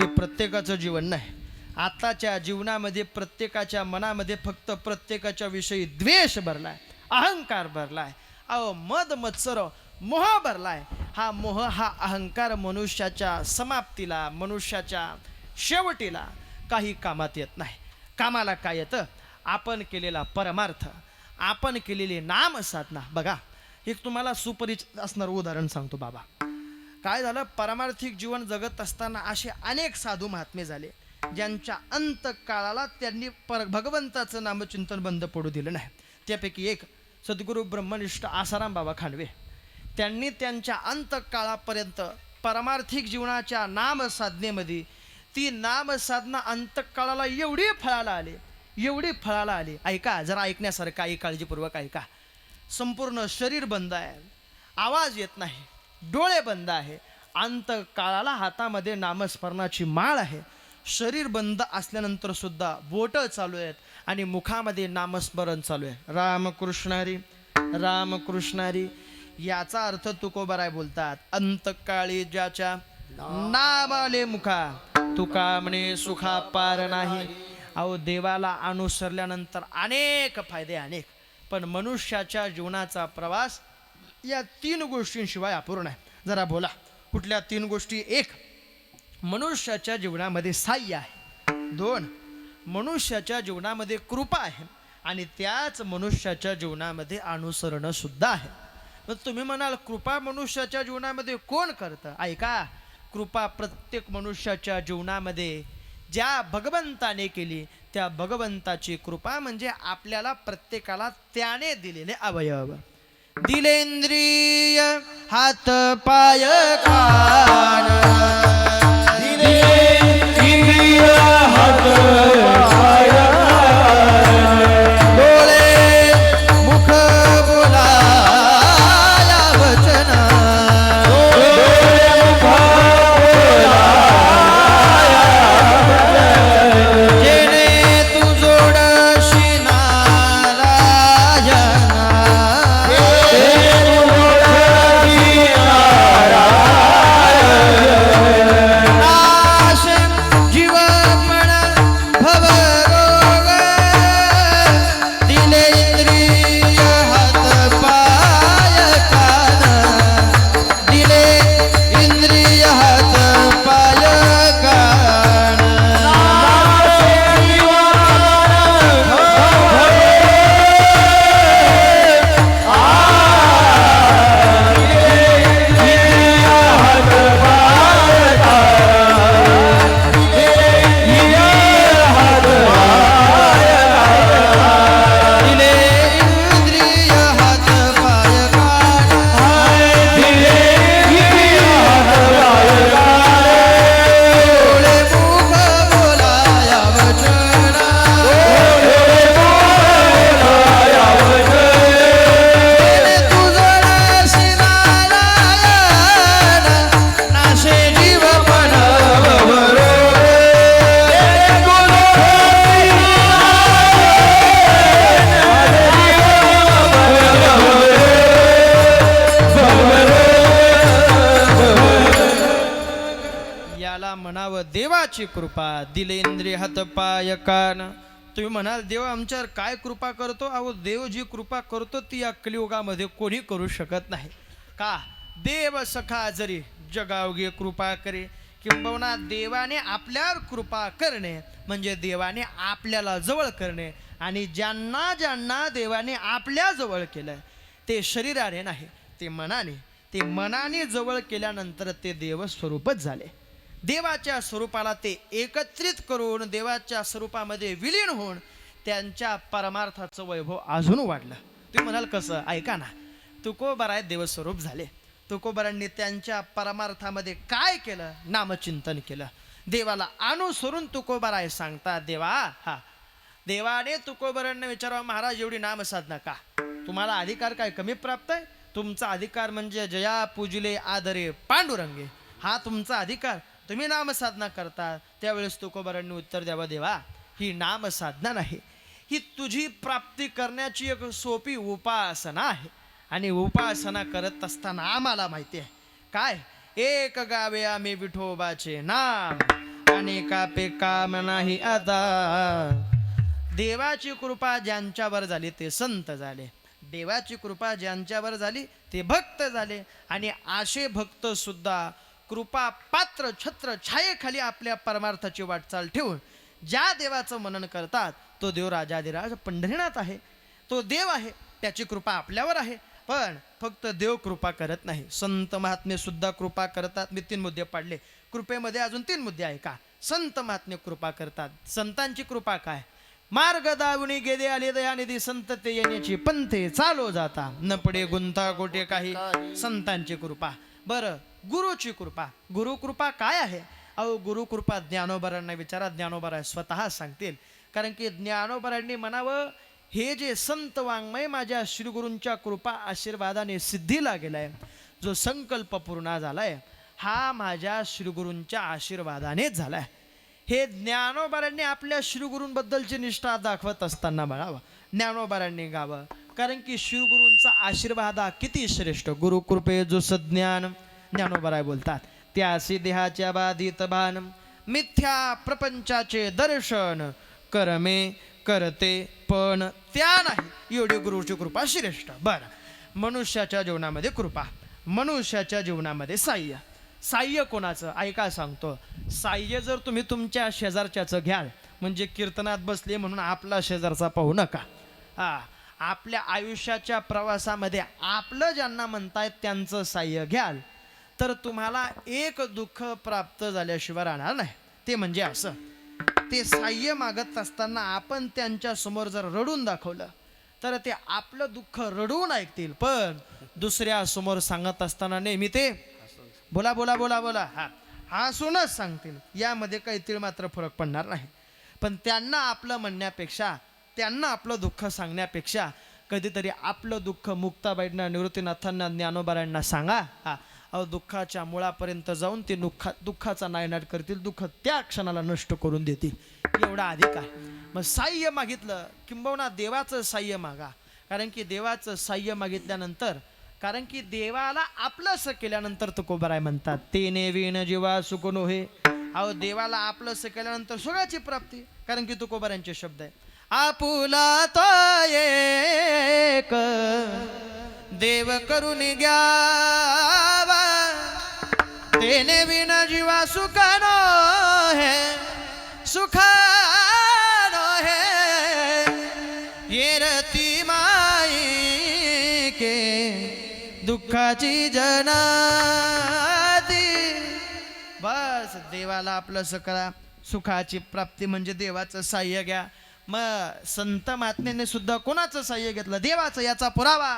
हे प्रत्येकाचं जीवन नाही. आताच्या जीवनामध्ये प्रत्येकाच्या मनामध्ये फक्त प्रत्येकाच्या विषयी द्वेष भरलाय, अहंकार भरलाय. अहो मद मत्सर मोह भरलाय. हा मोह, हा अहंकार मनुष्याच्या समाप्तीला, मनुष्याच्या शेवटीला काही कामात येत नाही. कामाला काय येतं? आपण केलेला परमार्थ, आपण केलेली नाम साधना. बघा, एक तुम्हाला सुपरिचित असणारं उदाहरण सांगतो बाबा. काय झालं, परमार्थिक जीवन जगत असताना असे अनेक साधू महात्मे झाले ज्यांच्या अंतकाळाला त्यांनी भगवंताचं नामचिंतन बंद पडू दिलं नाही. त्यापैकी एक सद्गुरू ब्रह्मनिष्ठ आसाराम बाबा खांडवे. त्यांनी त्यांच्या अंतकाळापर्यंत परमार्थिक जीवनाच्या नामसाधनेमध्ये ती नामसाधना अंतकाळाला एवढी फळाला आली. ऐका, जरा ऐकण्यासारखं आहे, काळजीपूर्वक ऐका. संपूर्ण शरीर बंद आहे, आवाज येत नाही, डोळे बंद आहे, अंतकाळाला हातामध्ये नामस्मरणाची माळ आहे. शरीर बंद असल्यानंतर सुद्धा बोट चालू आहेत आणि मुखामध्ये नामस्मरण चालू आहे. रामकृष्ण हरी रामकृष्ण हरी. याचा अर्थ तुकोबाराय बोलतात, अंतकाळी ज्याच्या नाम आले मुखा तुका म्हणे सुखा पार नाही. अहो देवाला अनुसरल्यानंतर अनेक फायदे अनेक, पण मनुष्याच्या जीवनाचा प्रवास या 3 गोष्टींशिवाय अपूर्ण आहे. जरा बोला कुठल्या 3 गोष्टी? 1 मनुष्याच्या जीवनामध्ये साह्य आहे. 2 मनुष्याच्या जीवनामध्ये कृपा आहे आणि त्याच मनुष्याच्या जीवनामध्ये अनुसरण सुद्धा आहे. मग तुम्ही म्हणाल कृपा मनुष्याच्या जीवनामध्ये कोण करतं? ऐका, कृपा प्रत्येक मनुष्याच्या जीवनामध्ये ज्या भगवंताने केली त्या भगवंताची कृपा म्हणजे आपल्याला प्रत्येकाला त्याने दिलेले अवयव, दिलेंद्रिय हात पाय कान,
इंद्रिय हात पाय
डोळे मुख बोलाया वचन, जेणे तू जोडशी नाश जीवपण भवरोग, दिले इंद्रिय हात पाय कान, दिले इंद्रिय हात पाय कान. दिले इंद्रिय हात पाय कान, डोळे मुख बोलाया वचन, जेणे तू जोडशी नारायण, नाशे जीवपण याला म्हणावं देवाची कृपा. दिले इंद्रिय हात पाय कान. तुम्ही म्हणाल देव आमच्यावर काय कृपा करतो? अहो देव जी कृपा करतो ती या कलियुगामध्ये कोणी करू शकत नाही. का? देव सखा जरी जगावगी कृपा करे, किंबहुना देवाने आपल्यावर कृपा करणे म्हणजे देवाने आपल्याला जवळ करणे. आणि ज्यांना ज्यांना देवाने आपल्या जवळ केलं ते शरीराने नाही, ते मनाने जवळ केल्यानंतर ते देव स्वरूपच झाले. देवाच्या स्वरूपाला ते एकत्रित करून देवाच्या स्वरूपामध्ये विलीन होऊन त्यांच्या परमार्थाचं वैभव अजून वाढलं. तुम्ही म्हणाल कसं? ऐका ना, तुकोबाराय देवस्वरूप झाले. तुकोबारांनी त्यांच्या परमार्थामध्ये काय केलं? नामचिंतन केलं. देवाला अनुसरून तुकोबाराय सांगतात, देवाने तुकोबारांना विचारावं, महाराज एवढी नामसाधना का? तुम्हाला अधिकार काय कमी प्राप्त आहे? तुमचा अधिकार म्हणजे जया पूजिले आदरे पांडुरंगे, हा तुमचा अधिकार. तुम्ही नामसाधना करता. त्यावेळेस तुकोबारांनी उत्तर द्यावं, देवा ही नामसाधना नाही, ही तुझी प्राप्ती करण्याची एक सोपी उपासना आहे. आणि उपासना करत असताना आम्हाला माहिती आहे काय? एक गावे आम्ही विठोबाचे नाम, अनेका पे काम नाही आता. देवाची कृपा ज्यांच्यावर झाली ते संत झाले, देवाची कृपा ज्यांच्यावर झाली ते भक्त झाले. आणि असे भक्त सुद्धा कृपा पात्र छत्र छायेखाली आपल्या परमार्थाची वाटचाल ठेवून ज्या देवाचं मनन करतात तो देव राजाधिराज पंढरीनाथ आहे. तो देव आहे, त्याची कृपा आपल्यावर आहे. पण फक्त देव कृपा करत नाही, संत महात्मे सुद्धा कृपा करतात. मी 3 मुद्दे पाडले. कृपेमध्ये अजून 3 मुद्दे आहे का? संत महात्मे कृपा करतात. संतांची कृपा काय? मार्ग दावणी गेले आले दयानिधी संत ते येण्याची पंथे चालो जाता, न पडे गुंता कोटे काही संतांची कृपा. बरं, गुरुची कृपा. गुरुकृपा काय आहे? अहो गुरुकृपा ज्ञानोबारांना विचारा, ज्ञानोबारा स्वतः सांगतील. कारण की ज्ञानोबारांनी म्हणावं, हे जे संत वाङ्मय माझ्या श्रीगुरूंच्या कृपा आशीर्वादाने सिद्धीला गेलाय, जो संकल्प पूर्ण झालाय हा माझ्या श्रीगुरूंच्या आशीर्वादानेच झालाय. हे ज्ञानोबारांनी आपल्या श्रीगुरूंबद्दलची निष्ठा दाखवत असताना बघावं, ज्ञानोबारांनी गावं. कारण की श्रीगुरूंचा आशीर्वाद हा किती श्रेष्ठ. गुरुकृपे जो सज्ञान, ज्ञानोबाराय बोलतात. त्यासी देहाच्या बाधित भान, मिथ्या प्रपंचाचे दर्शन, करमे करते पण त्या नाही, एवढी गुरुची कृपा श्रेष्ठ. बरं, मनुष्याच्या जीवनामध्ये कृपा, मनुष्याच्या जीवनामध्ये साह्य. साह्य कोणाचं ऐका सांगतो. साह्य जर तुम्ही तुमच्या शेजारच्याचं घ्याल, म्हणजे कीर्तनात बसले म्हणून आपला शेजारचा पाहू नका. आपल्या आयुष्याच्या प्रवासामध्ये आपलं ज्यांना म्हणतायत त्यांचं साह्य घ्याल तर तुम्हाला एक दुःख प्राप्त झाल्याशिवाय राहणार नाही. ते म्हणजे असं, ते साह्य मागत असताना आपण त्यांच्या समोर जर रडून दाखवलं तर ते आपलं दुःख रडून ऐकतील, पण दुसऱ्या समोर सांगत असताना नेहमी ते बोला बोला बोला बोला हसूनच सांगतील. यामध्ये काही तीळ मात्र फरक पडणार नाही. पण त्यांना आपलं म्हणण्यापेक्षा, त्यांना आपलं दुःख सांगण्यापेक्षा कधीतरी आपलं दुःख मुक्ताबाईंना, निवृत्तीनाथांना, ज्ञानोबारांना सांगा. दुःखाच्या मुळापर्यंत जाऊन ते दुःखाचा नायनाट करतील, दुःख त्या क्षणाला नष्ट करून देतील. एवढा अधिक आहे. मग साह्य मागितलं, किंबहुना देवाचं साह्य मागा. कारण की देवाचं साह्य मागितल्यानंतर, कारण की देवाला आपलंसं केल्यानंतर तुकोबाराय म्हणतात, तेने विण जीवा सुख नोहे. देवाला आपलंसं केल्यानंतर सुखाची प्राप्ती. कारण की तुकोबारांचे शब्द आहे, आपुला तो एक देव करून घ्यावा, तेने विण जीवा सुख नोहे, सुख नोहे. येरती माई के दुःखाची जनादी. बस देवाला आपलं करा, सुखाची प्राप्ती म्हणजे देवाचं साह्य घ्या. मग संत महात्म्याने सुद्धा कोणाचं साह्य घेतलं? देवाचं. याचा पुरावा,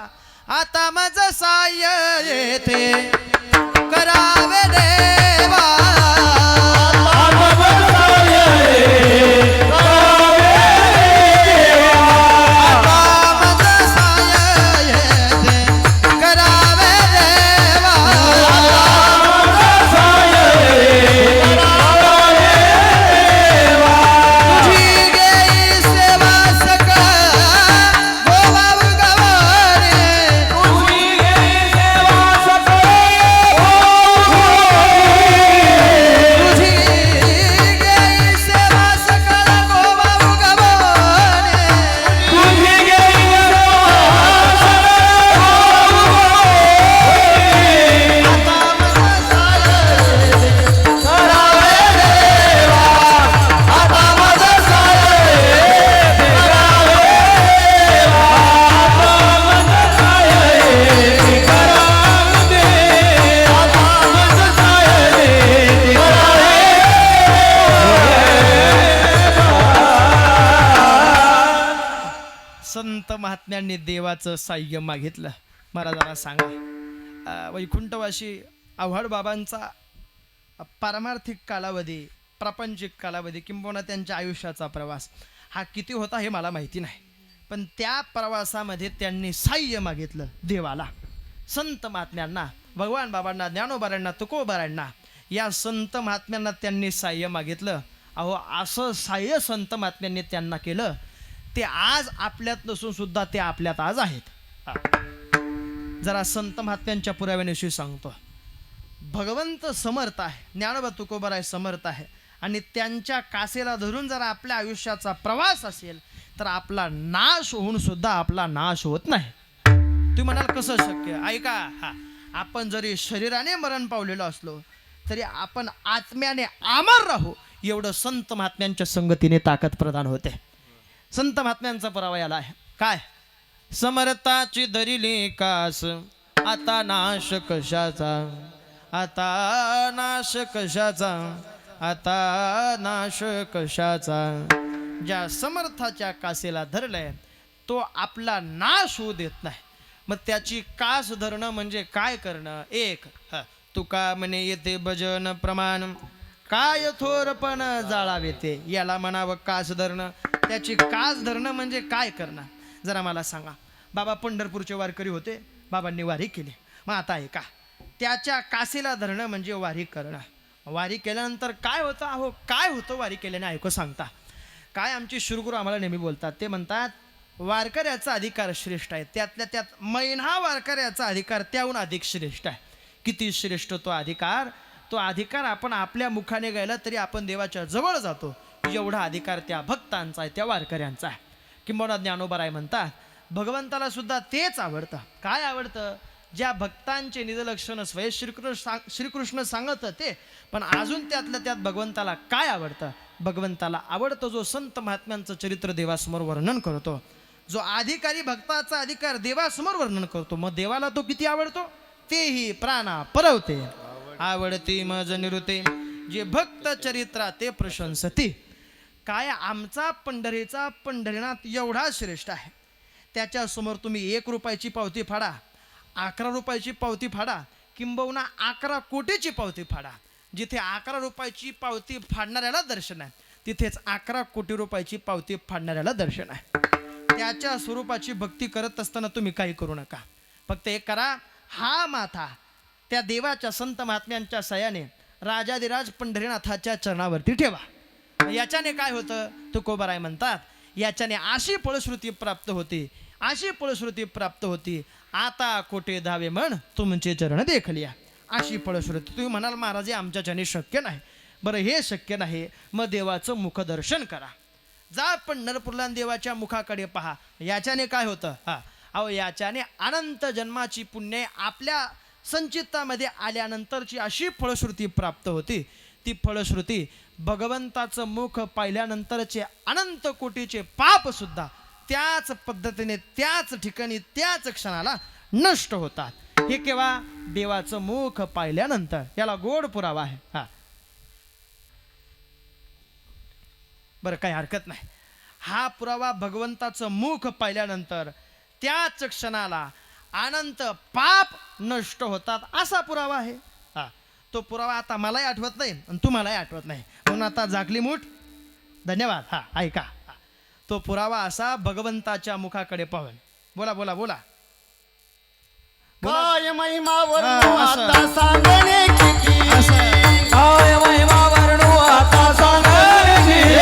आता माझं साह्य येते करावे देवा, संत महात्म्यांनी देवाचं साह्य मागितलं. मला जरा सांगा, वैकुंठवासी आव्हाड बाबांचा पारमार्थिक कालावधी, प्रापंचिक कालावधी, किंबहुना त्यांच्या आयुष्याचा प्रवास हा किती होता हे मला माहिती नाही. पण त्या प्रवासामध्ये त्यांनी साह्य मागितलं देवाला. संत महात्म्यांना, भगवान बाबांना, ज्ञानोबारांना, तुकोबारांना, या संत महात्म्यांना त्यांनी साह्य मागितलं. असं साह्य संत महात्म्यांनी त्यांना केलं, ते आज आपल्यात नसून सुद्धा ते आपल्यात आज आहेत. जरा संत महात्म्यांच्या पुराव्याविषयी सांगतो. भगवंत समर्थ आहे, ज्ञानोबा तुकोबाराय समर्थ आहे, आणि त्यांच्या कासेला धरून जरा आपल्या आयुष्याचा प्रवास असेल तर आपला नाश होऊन सुद्धा आपला नाश होत नाही. तुम्ही म्हणाल कसं शक्य? ऐका, आपण जरी शरीराने मरण पावलेलो असलो तरी आपण आत्म्याने अमर राहू, एवढं संत महात्म्यांच्या संगतीने ताकद प्रदान होते. संत महात्म्यांचा पुरावा याला आहे. काय? समर्थाची धरिली कास, आता नाश कशाचा, आता नाश कशाचा, आता नाश कशाचा. ज्या समर्थाच्या कासेला धरलंय तो आपला नाश होऊ देत नाही. मग त्याची कास धरणं म्हणजे काय करणं? एक, तुका म्हणे येते भजन प्रमाण, काय थोरपण जाळावे ते, याला म्हणावं कास धरणं. त्याची कास धरणं म्हणजे काय करणं? जरा मला सांगा. बाबा पंढरपूरचे वारकरी होते, बाबांनी वारी केली. मग आता ऐका, त्याच्या कासेला धरणं म्हणजे वारी करणं. वारी केल्यानंतर काय होतं? अहो काय होतं वारी केल्याने ऐकू सांगता. काय आमचे शिवगुरू आम्हाला नेहमी बोलतात, ते म्हणतात वारकऱ्याचा अधिकार श्रेष्ठ आहे, त्यातल्या त्यात महिना वारकऱ्याचा अधिकार त्याहून अधिक श्रेष्ठ आहे. किती श्रेष्ठ तो अधिकार! तो अधिकार आपण आपल्या मुखाने गायला तरी आपण देवाच्या जवळ जातो, एवढा अधिकार त्या भक्तांचा आहे, त्या वारकऱ्यांचा आहे. किंबहुना ज्ञानोबा म्हणतात भगवंताला सुद्धा तेच आवडतं. काय आवडतं? ज्या भक्तांचे निजलक्षण स्वयं श्रीकृष्ण सांगत ते, पण अजून त्यातल्या त्यात भगवंताला काय आवडतं? भगवंताला आवडतं जो संत महात्म्यांचं चरित्र देवासमोर वर्णन करतो, जो अधिकारी भक्ताचा अधिकार देवासमोर वर्णन करतो. मग देवाला तो किती आवडतो? तेही प्राणा परवते आवडती मज निरुते, जे भक्त चरित्रा ते प्रशंसती. काय आमचा पंढरीचा पंढरीनाथ एवढा श्रेष्ठ आहे, त्याच्यासमोर तुम्ही 1 रुपयाची पावती फाडा, 11 रुपयाची पावती फाडा, किंबहुना 11 कोटीची पावती फाडा. जिथे 11 रुपयाची पावती फाडणाऱ्याला दर्शन आहे, तिथेच 11 कोटी रुपयाची पावती फाडणाऱ्याला दर्शन आहे. त्याच्या स्वरूपाची भक्ती करत असताना तुम्ही काही करू नका. फक्त एक करा, हा माथा त्या देवाच्या संत महात्म्यांच्या सहाय्याने राजाधिराज पंढरीनाथाच्या चरणावरती ठेवा. याच्याने काय होतं? तुकोबाराय म्हणतात याच्याने अशी फलश्रुती प्राप्त होती, अशी फलश्रुती प्राप्त होती, आता कोठे धावे म्हण तुमचे चरण देखलिया. अशी फलश्रुती. तुम्ही म्हणाल महाराज आमच्याच्याने शक्य नाही. बरं हे शक्य नाही, मग देवाचं मुखदर्शन करा. जा पंढरपूरला देवाच्या मुखाकडे पहा. याच्याने काय होतं? अहो याच्याने अनंत जन्माची पुण्य आपल्या संचितामध्ये आल्यानंतरची अशी फलश्रुती प्राप्त होती. ती फलश्रुती भगवंताचं मुख पाहिल्यानंतरचे अनंत कोटीचे पाप सुद्धा त्याच पद्धतीने, त्याच ठिकाणी, त्याच क्षणाला नष्ट होतात. हे केव्हा? देवाचं मुख पाहिल्यानंतर. याला गोड पुरावा आहे. बरं काही हरकत नाही. हा पुरावा भगवंताचं मुख पाहिल्यानंतर त्याच क्षणाला अनंत पाप नष्ट होतात असा पुरावा आहे. तो पुरावा आता मलाही आठवत नाही आणि तुम्हालाही आठवत नाही, म्हणून आता जागली मूठ. धन्यवाद. ऐका, तो पुरावा असा भगवंताच्या मुखाकडे पाहून. बोला बोला बोला.
काय महिमा वर्णू आता सांगणे किती,
काय महिमा वर्णू आता सांगणे किती.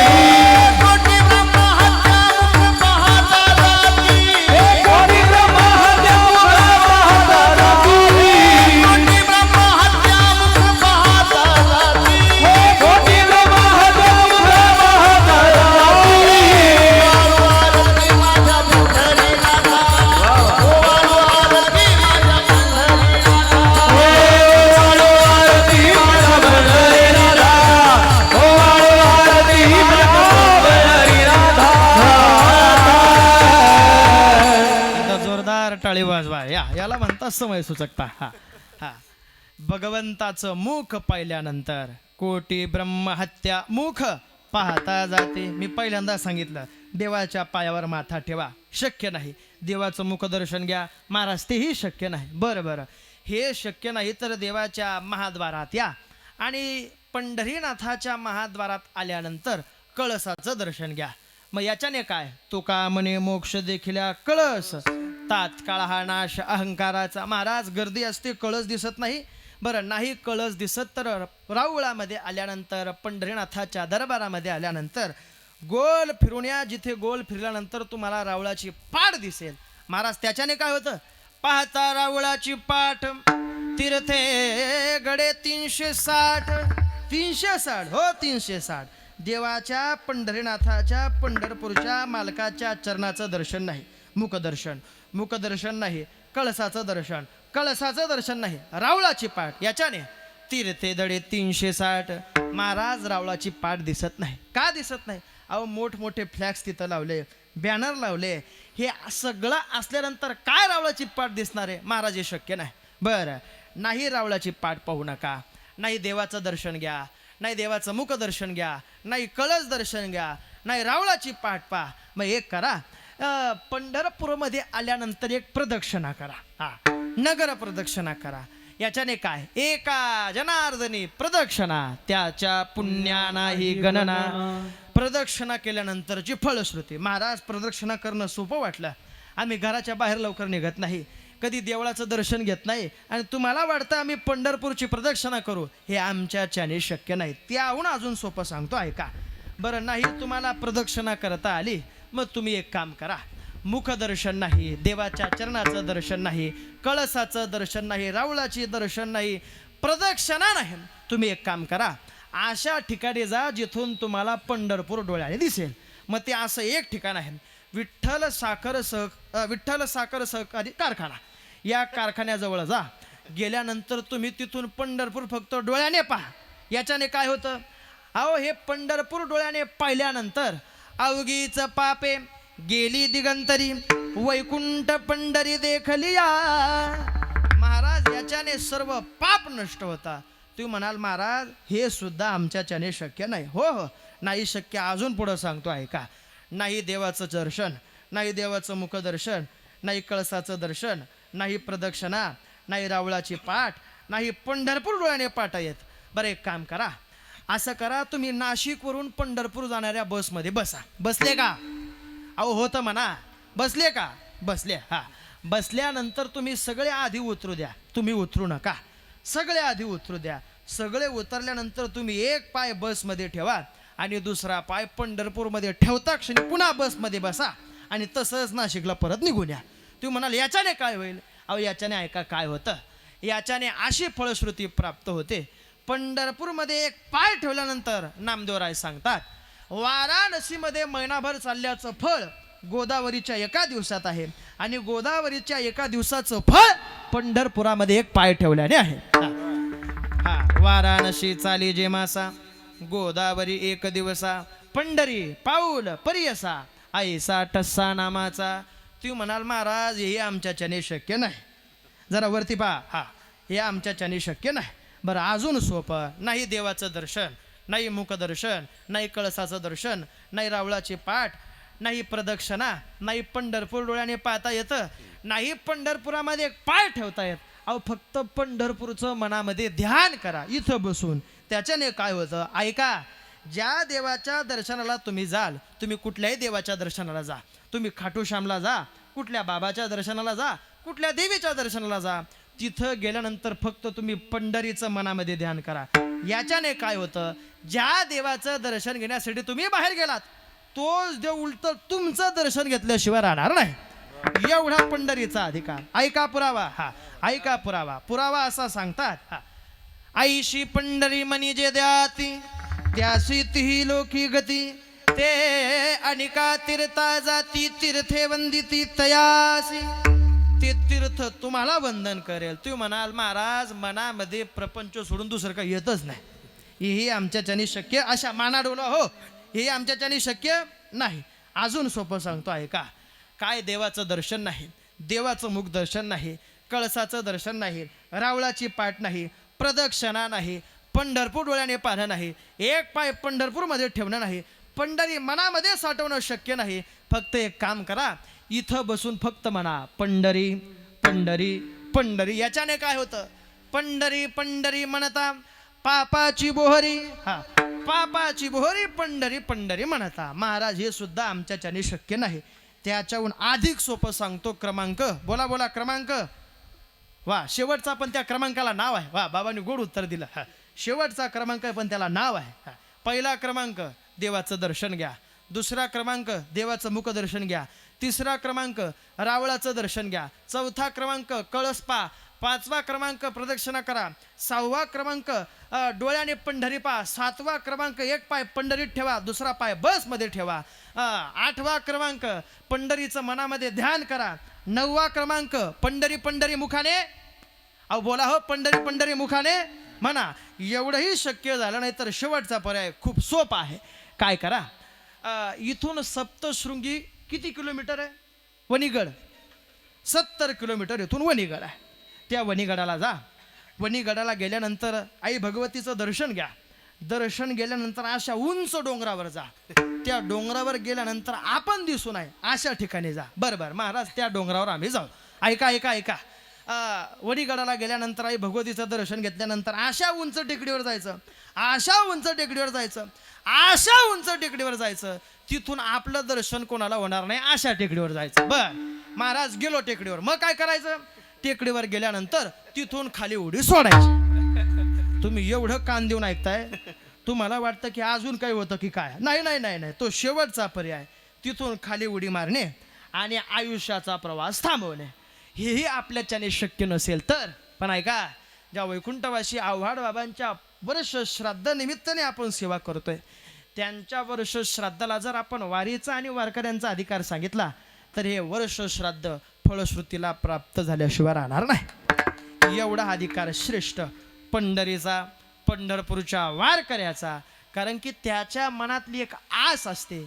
कोटी ब्रह्म हत्या मुख पाहता जाती,
कोटी ब्रह्म हत्या मुख पाहता जाती,
कोटी ब्रह्म हत्या मुख पाहता जाती,
कोटी ब्रह्म हत्या मुख पाहता जाती.
आरती माझ्या पंढरीनाथा, आरती माझ्या पंढरीनाथा,
आरती माझ्या पंढरीनाथा, आरती माझ्या पंढरीनाथा.
एकदा जोरदार टाळी वाजवा. याला म्हणतात समय सुचकता. भगवंताचं मुख पाहिल्यानंतर कोटी ब्रह्महत्या मुख पाहता जाते. मी पहिल्यांदा सांगितलं देवाच्या पायावर माथा ठेवा. शक्य नाही. देवाचं मुखदर्शन घ्या. महाराज तेही शक्य नाही. बरं हे शक्य नाही तर देवाच्या महाद्वारात या आणि पंढरीनाथाच्या महाद्वारात आल्यानंतर कळसाचं दर्शन घ्या. मग याच्याने काय? तुका म्हणे मोक्ष देखील कळस, तात्काळ हा नाश अहंकाराचा. महाराज गर्दी असते, कळस दिसत नाही. बरं नाही कळस दिसत तर राऊळामध्ये आल्यानंतर, पंढरीनाथाच्या दरबारामध्ये आल्यानंतर गोल फिरून या. जिथे गोल फिरल्यानंतर तुम्हाला रावळाची पाठ दिसेल. महाराज त्याच्याने काय होतं? पाहता रावळाची पाठ, तीर्थे गडे 360. 360 हो 360. देवाच्या पंढरीनाथाच्या पंढरपूरच्या मालकाच्या चरणाचं दर्शन नाही, मुखदर्शन. मुखदर्शन नाही, कळसाचं दर्शन. कळसाचं दर्शन नाही, रावळाची पाठ. याच्याने तीर्थे दडे 360. महाराज रावळाची पाठ दिसत नाही. का दिसत नाही? अहो मोठमोठे फ्लॅक्स तिथं लावले, बॅनर लावले. हे सगळं असल्यानंतर काय रावळाची पाठ दिसणार आहे? महाराज हे शक्य नाही. बरं नाही रावळाची पाठ पाहू नका, नाही देवाचं दर्शन घ्या, नाही देवाचं मुखदर्शन घ्या, नाही कळस दर्शन घ्या, नाही रावळाची पाठ पहा. मग एक करा, पंढरपूरमध्ये आल्यानंतर एक प्रदक्षिणा करा. नगर प्रदक्षिणा करा. याच्याने काय? एका जनार्दनी प्रदक्षिणा त्याच्या पुण्या नाही गणना. प्रदक्षिणा केल्यानंतरची फलश्रुती. महाराज प्रदक्षिणा करणं सोपं वाटलं. आम्ही घराच्या बाहेर लवकर निघत नाही. कधी देवळाचं दर्शन घेत नाही आणि तुम्हाला वाटतं आम्ही पंढरपूरची प्रदक्षिणा करू, हे आमच्याच्याने शक्य नाही. त्याहून अजून सोपं सांगतो ऐका. बरं, नाही तुम्हाला प्रदक्षिणा करता आली, मग तुम्ही एक काम करा. मुखदर्शन नाही, देवाच्या चरणाचं दर्शन नाही, कळसाचं दर्शन नाही, रावळाची दर्शन नाही, प्रदक्षिणा नाही. तुम्ही एक काम करा, अशा ठिकाणी जा जिथून तुम्हाला पंढरपूर डोळ्याने दिसेल. मग ते असं एक ठिकाण आहे, विठ्ठल साखर सहकारी कारखाना. या कारखान्याजवळ जा. गेल्यानंतर तुम्ही तिथून पंढरपूर फक्त डोळ्याने पहा. याच्याने काय होतं? अहो, हे पंढरपूर डोळ्याने पाहिल्यानंतर अवघीच पापे गेली दिगंतरी, वैकुंठ पंढरी देखलिया. महाराज, याच्याने सर्व पाप नष्ट होता. तुम्ही म्हणाल महाराज हे सुद्धा आमच्याच्याने शक्य नाही. हो हो, नाही शक्य. अजून पुढं सांगतो ऐका. नाही देवाचं दर्शन, नाही देवाचं मुखदर्शन, नाही कळसाचं दर्शन, नाही प्रदक्षिणा, नाही रावळाची पाठ, नाही पंढरपूर डोळ्याने पाठा येत. बरं, एक काम करा, असं करा, तुम्ही नाशिकवरून पंढरपूर जाणाऱ्या बसमध्ये बसा. बसले का? अहो होतं म्हणा. बसले का? बसले. हां, बसल्यानंतर तुम्ही सगळे आधी उतरू द्या. तुम्ही उतरू नका, सगळे आधी उतरू द्या. सगळे उतरल्यानंतर तुम्ही एक पाय बसमध्ये ठेवा आणि दुसरा पाय पंढरपूरमध्ये ठेवता क्षणी पुन्हा बसमध्ये बसा आणि तसंच नाशिकला परत निघून या. तुम्ही म्हणाल याच्याने काय होईल? अहो, याच्याने ऐका काय होतं. याच्याने अशी फळश्रुती प्राप्त होते. पंढरपूरमध्ये एक पाय ठेवल्यानंतर नामदेवराय सांगतात, वाराणसीमध्ये महिनाभर चालल्याचं फळ गोदावरीच्या एका दिवसात आहे आणि गोदावरीच्या एका दिवसाचं फळ पंढरपुरामध्ये एक पाय ठेवल्याने आहे. हा, वाराणसी चाली जे मासा, गोदावरी एक दिवसा, पंढरी पाऊल परियसा, ऐसा टस्सा नामाचा. तुम्ही म्हणाल महाराज हे आमच्याच्याने शक्य नाही. जरा वरती पहा. हा, हे आमच्याच्याने शक्य नाही. बरं, अजून सोपं. नाही देवाचं दर्शन, नाही मुखदर्शन, नाही कळसाचं दर्शन, नाही रावळाची पाठ, नाही प्रदक्षिणा, नाही पंढरपूर डोळ्याने पाहता येतं, नाही पंढरपुरामध्ये एक पाय ठेवता येत. अहो, फक्त पंढरपूरचं मनामध्ये ध्यान करा इथं बसून. त्याच्याने काय होतं ऐका. ज्या देवाच्या दर्शनाला तुम्ही जाल, तुम्ही कुठल्याही देवाच्या दर्शनाला जा, तुम्ही खाटूश्यामला जा, कुठल्या बाबाच्या दर्शनाला जा, कुठल्या देवीच्या दर्शनाला जा, तिथं गेल्यानंतर फक्त तुम्ही पंढरीचं मनामध्ये ध्यान करा. याच्याने काय होतं, ज्या देवाचं दर्शन घेण्यासाठी तुम्ही बाहेर गेलात तोच देव उलट तुमचं दर्शन घेतल्याशिवाय राहणार नाही. एवढा पंढरीचा अधिकार. ऐका पुरावा. हा, ऐका पुरावा. पुरावा असा सांगतात, हा, आईशी पंढरी मनी जे द्याती, त्यासी ती लोकी गती, ते अनिका तीर्था जाती, तीर्थे वंदिती तयासी. ते तीर्थ तुम्हाला वंदन करेल. तुम्ही म्हणाल महाराज मनामध्ये प्रपंच सोडून दुसरं काही येतच नाही, हेही आमच्याच्याने शक्य. अशा माना डोला हो, हे आमच्याच्याने शक्य नाही. अजून सोपं सांगतो ऐका. काय देवाचं दर्शन नाही, देवाचं मुख दर्शन नाही, कळसाचं दर्शन नाही, रावळाची पाठ नाही, प्रदक्षिणा नाही, पंढरपूर डोळ्याने पाहणं नाही, एक पाय पंढरपूरमध्ये ठेवणं नाही, पंढरी मनामध्ये साठवणं शक्य नाही. फक्त एक काम करा, इथं बसून फक्त म्हणा पंढरी पंढरी पंढरी. याच्याने काय होतं? पंढरी पंढरी म्हणता पापाची बोहरी. हा, पापाची बोहरी पंढरी पंढरी म्हणता. महाराज हे सुद्धा आमच्याच्याने शक्य नाही. त्याच्याहून अधिक सोपं सांगतो. क्रमांक बोला बोला. क्रमांक. वा, शेवटचा पण त्या क्रमांकाला नाव आहे. वा, बाबांनी गोड उत्तर दिलं. हा, शेवटचा क्रमांक पण त्याला नाव आहे. हा, पहिला क्रमांक देवाचं दर्शन घ्या, दुसरा क्रमांक देवाचं मुखदर्शन घ्या, तिसरा क्रमांक रावळाचं दर्शन घ्या, चौथा क्रमांक कळस पा, पाचवा क्रमांक प्रदक्षिणा करा, सहावा क्रमांक डोळ्याने पंढरी पा, सातवा क्रमांक एक पाय पंढरीत ठेवा, दुसरा पाय बसमध्ये ठेवा, आठवा क्रमांक पंढरीचं मनामध्ये ध्यान करा, नववा क्रमांक पंढरी पंढरी मुखाने. अहो बोला हो, पंढरी पंढरी मुखाने म्हणा. एवढंही शक्य झालं नाही तर शेवटचा पर्याय खूप सोपा आहे. काय करा, इथून सप्तशृंगी किती किलोमीटर आहे? वणीगड 70 किलोमीटर इथून वणीगड आहे. त्या वणीगडाला जा. वणीगडाला गेल्यानंतर आई भगवतीचं दर्शन घ्या. दर्शन गेल्यानंतर अशा उंच डोंगरावर जा. त्या डोंगरावर गेल्यानंतर आपण दिसू नये अशा ठिकाणी जा. बरं बरं महाराज, त्या डोंगरावर आम्ही जाऊ. ऐका ऐका ऐका. वणीगडाला गेल्यानंतर आई भगवतीचं दर्शन घेतल्यानंतर अशा उंच टेकडीवर जायचं, अशा उंच टेकडीवर जायचं, अशा उंच टेकडीवर जायचं. तिथून आपलं दर्शन कोणाला होणार नाही अशा टेकडीवर जायचं. बर महाराज गेलो टेकडीवर, मग काय करायचं? टेकडीवर गेल्यानंतर तिथून खाली उडी सोडायची. तुम्ही एवढं कान देऊन ऐकताय, तुम्हाला वाटतं की अजून काही होतं की काय? नाही नाही नाही नाही, तो शेवटचा पर्याय. तिथून खाली उडी मारणे आणि आयुष्याचा प्रवास थांबवणे. हेही आपल्याच्याने शक्य नसेल तर पण ऐका, ज्या वैकुंठवासी आव्हाड बाबांच्या वर्ष श्राद्ध निमित्ताने आपण सेवा करतोय, त्यांच्या वर्ष श्राद्धाला जर आपण वारीचा आणि वारकऱ्यांचा अधिकार सांगितला तर हे वर्ष श्राद्ध फलश्रुतीला प्राप्त झाल्याशिवाय राहणार नाही. एवढा अधिकार श्रेष्ठ पंढरीचा, पंढरपूरच्या वारकऱ्याचा. कारण की त्याच्या मनातली एक आस असते,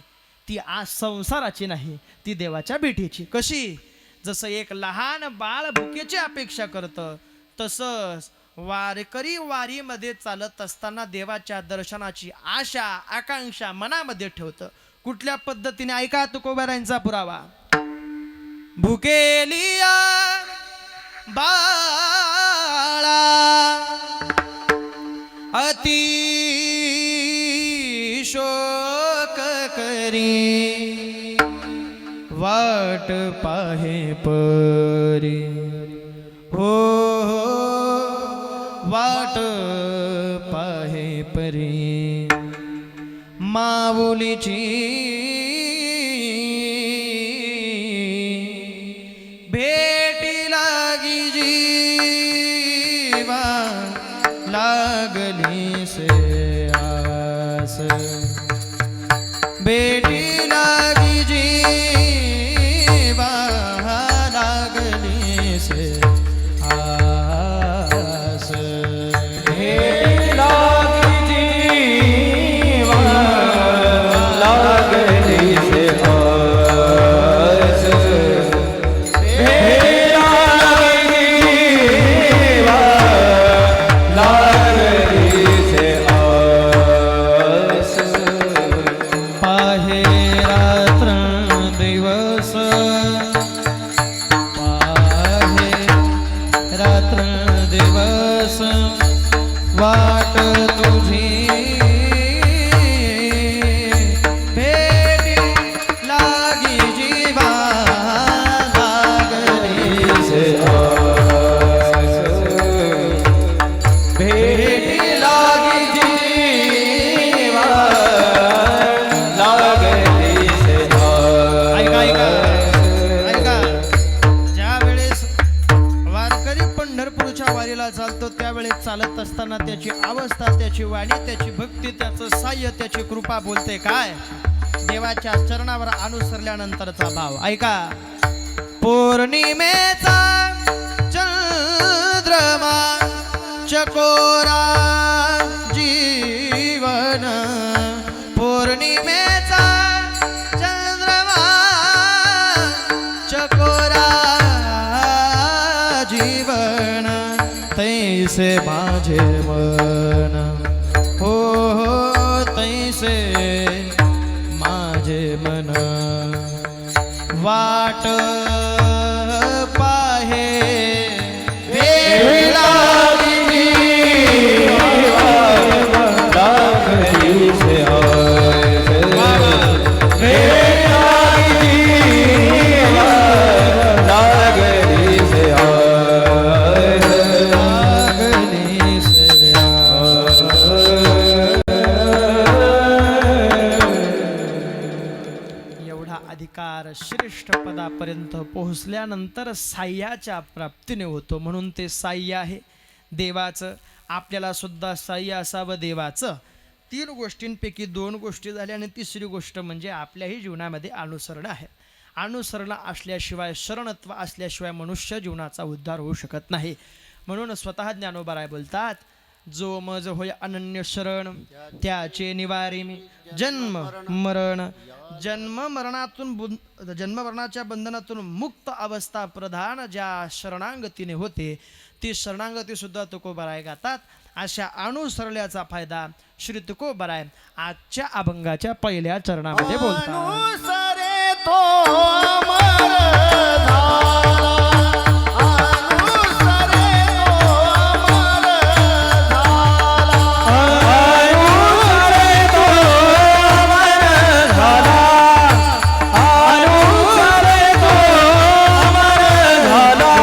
ती आस संसाराची नाही, ती देवाच्या भेटीची. कशी? जसं एक लहान बाळ भुकेची अपेक्षा करतं, तसंच वारकरी वारीमध्ये चालत असताना देवाच्या दर्शनाची आशा आकांक्षा मनामध्ये ठेवतं. कुठल्या पद्धतीने? ऐका तुकोबारायांचा पुरावा. भुकेलिया बाळा अति शोक करी वाट पाहे परी. हो वाट पाहे परी माऊलीची भेटी लागी जीवा लागली से आस. भेटी लागी जीवा लागली से आस.
भेटी लागी जीवा लागली से आस. भेटी लागी जीवा लागली से आस.
पाहे रात्र दिवस, पाहे रात्र दिवस वाट तुझी भेटी लागी जीवा लागली से
आस. भेटी लागी जीवा लागली से
ऐका ऐका
आस.
ऐका. ज्या वेळेस वारकरी पंढरपूरच्या वारीला चालतो त्यावेळेस चालत असताना त्याची अवस्था, त्याची वाणी, त्याची भक्ती, त्याचं साह्य, त्याची कृपा बोलते काय? देवाच्या चरणावर अनुसरल्यानंतरचा भाव. ऐका. पौर्णिमेचा चंद्रमा चकोरा जीवन. पौर्णिमेचा चंद्रमा चकोरा जीवन. तैसे माझे मन, हो हो तैसे माझे मन. वाट पाहे भेटी लागली जीवा
लागली से आस. भेटी लागी जीवा लागली से आस.
लागली से एवढा अधिकार श्रेष्ठ पदापर्यंत पोहोचल्यानंतर साह्याच्या प्राप्तीने होतो. म्हणून ते साह्य आहे देवाचं. आपल्याला सुद्धा साह्य असावं देवाचं. 3 गोष्टींपैकी 2 गोष्टी झाल्या आणि तिसरी गोष्ट म्हणजे आपल्याही जीवनामध्ये अनुसरण आहे. अनुसरण असल्याशिवाय, शरणत्व असल्याशिवाय मनुष्य जीवनाचा उद्धार होऊ शकत नाही. म्हणून स्वतः ज्ञानोबा बोलतात, जो मज होय अनन्य शरण त्याचे निवारी मी जन्म मरण. जन्म मरणाच्या बंधनातून मुक्त अवस्था प्रधान ज्या शरणांगतीने होते, ती शरणांगती सुद्धा तुकोबाराय गातात. अशा अनुसरल्याचा फायदा श्री तुकोबाराय आजच्या अभंगाच्या पहिल्या चरणामध्ये बोलतात.
अनुसरे तो अमर झाला, अनुसरे तो अमर झाला.
अनुसरे तो अमर झाला. अनुसरे तो अमर झाला.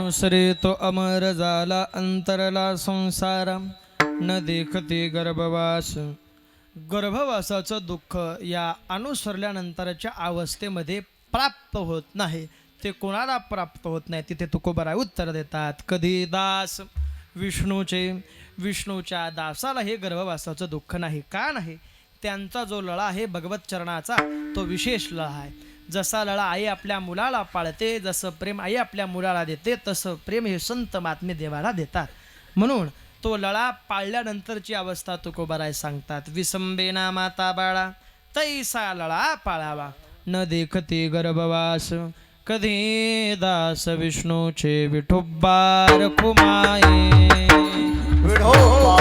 अनुसरे तो अमर झाला अंतरला संसार न देखते गर्भवास. गर्भवासाचं दुःख या अनुसरल्यानंतरच्या अवस्थेमध्ये प्राप्त होत नाही. ते कोणाला प्राप्त होत नाही तिथे तुकोबाराय उत्तर देतात. कधी दास विष्णूचे, विष्णूच्या दासाला हे गर्भवासाचं दुःख नाही. का नाही? त्यांचा जो लळा आहे भगवत चरणाचा तो विशेष लळा आहे. जसा लळा आई आपल्या मुलाला पाळते, जसं प्रेम आई आपल्या मुलाला देते, तसं प्रेम हे संत महात्मे देवाला देतात. म्हणून तो लळा पाळल्यानंतरची अवस्था तुकोबाराय सांगतात. विसंबेना माता बाळा तैसा लळा पाळावा न देखते गर्भवास. कधी दास विष्णूचे विठोबा रखुमाई.
विठोबा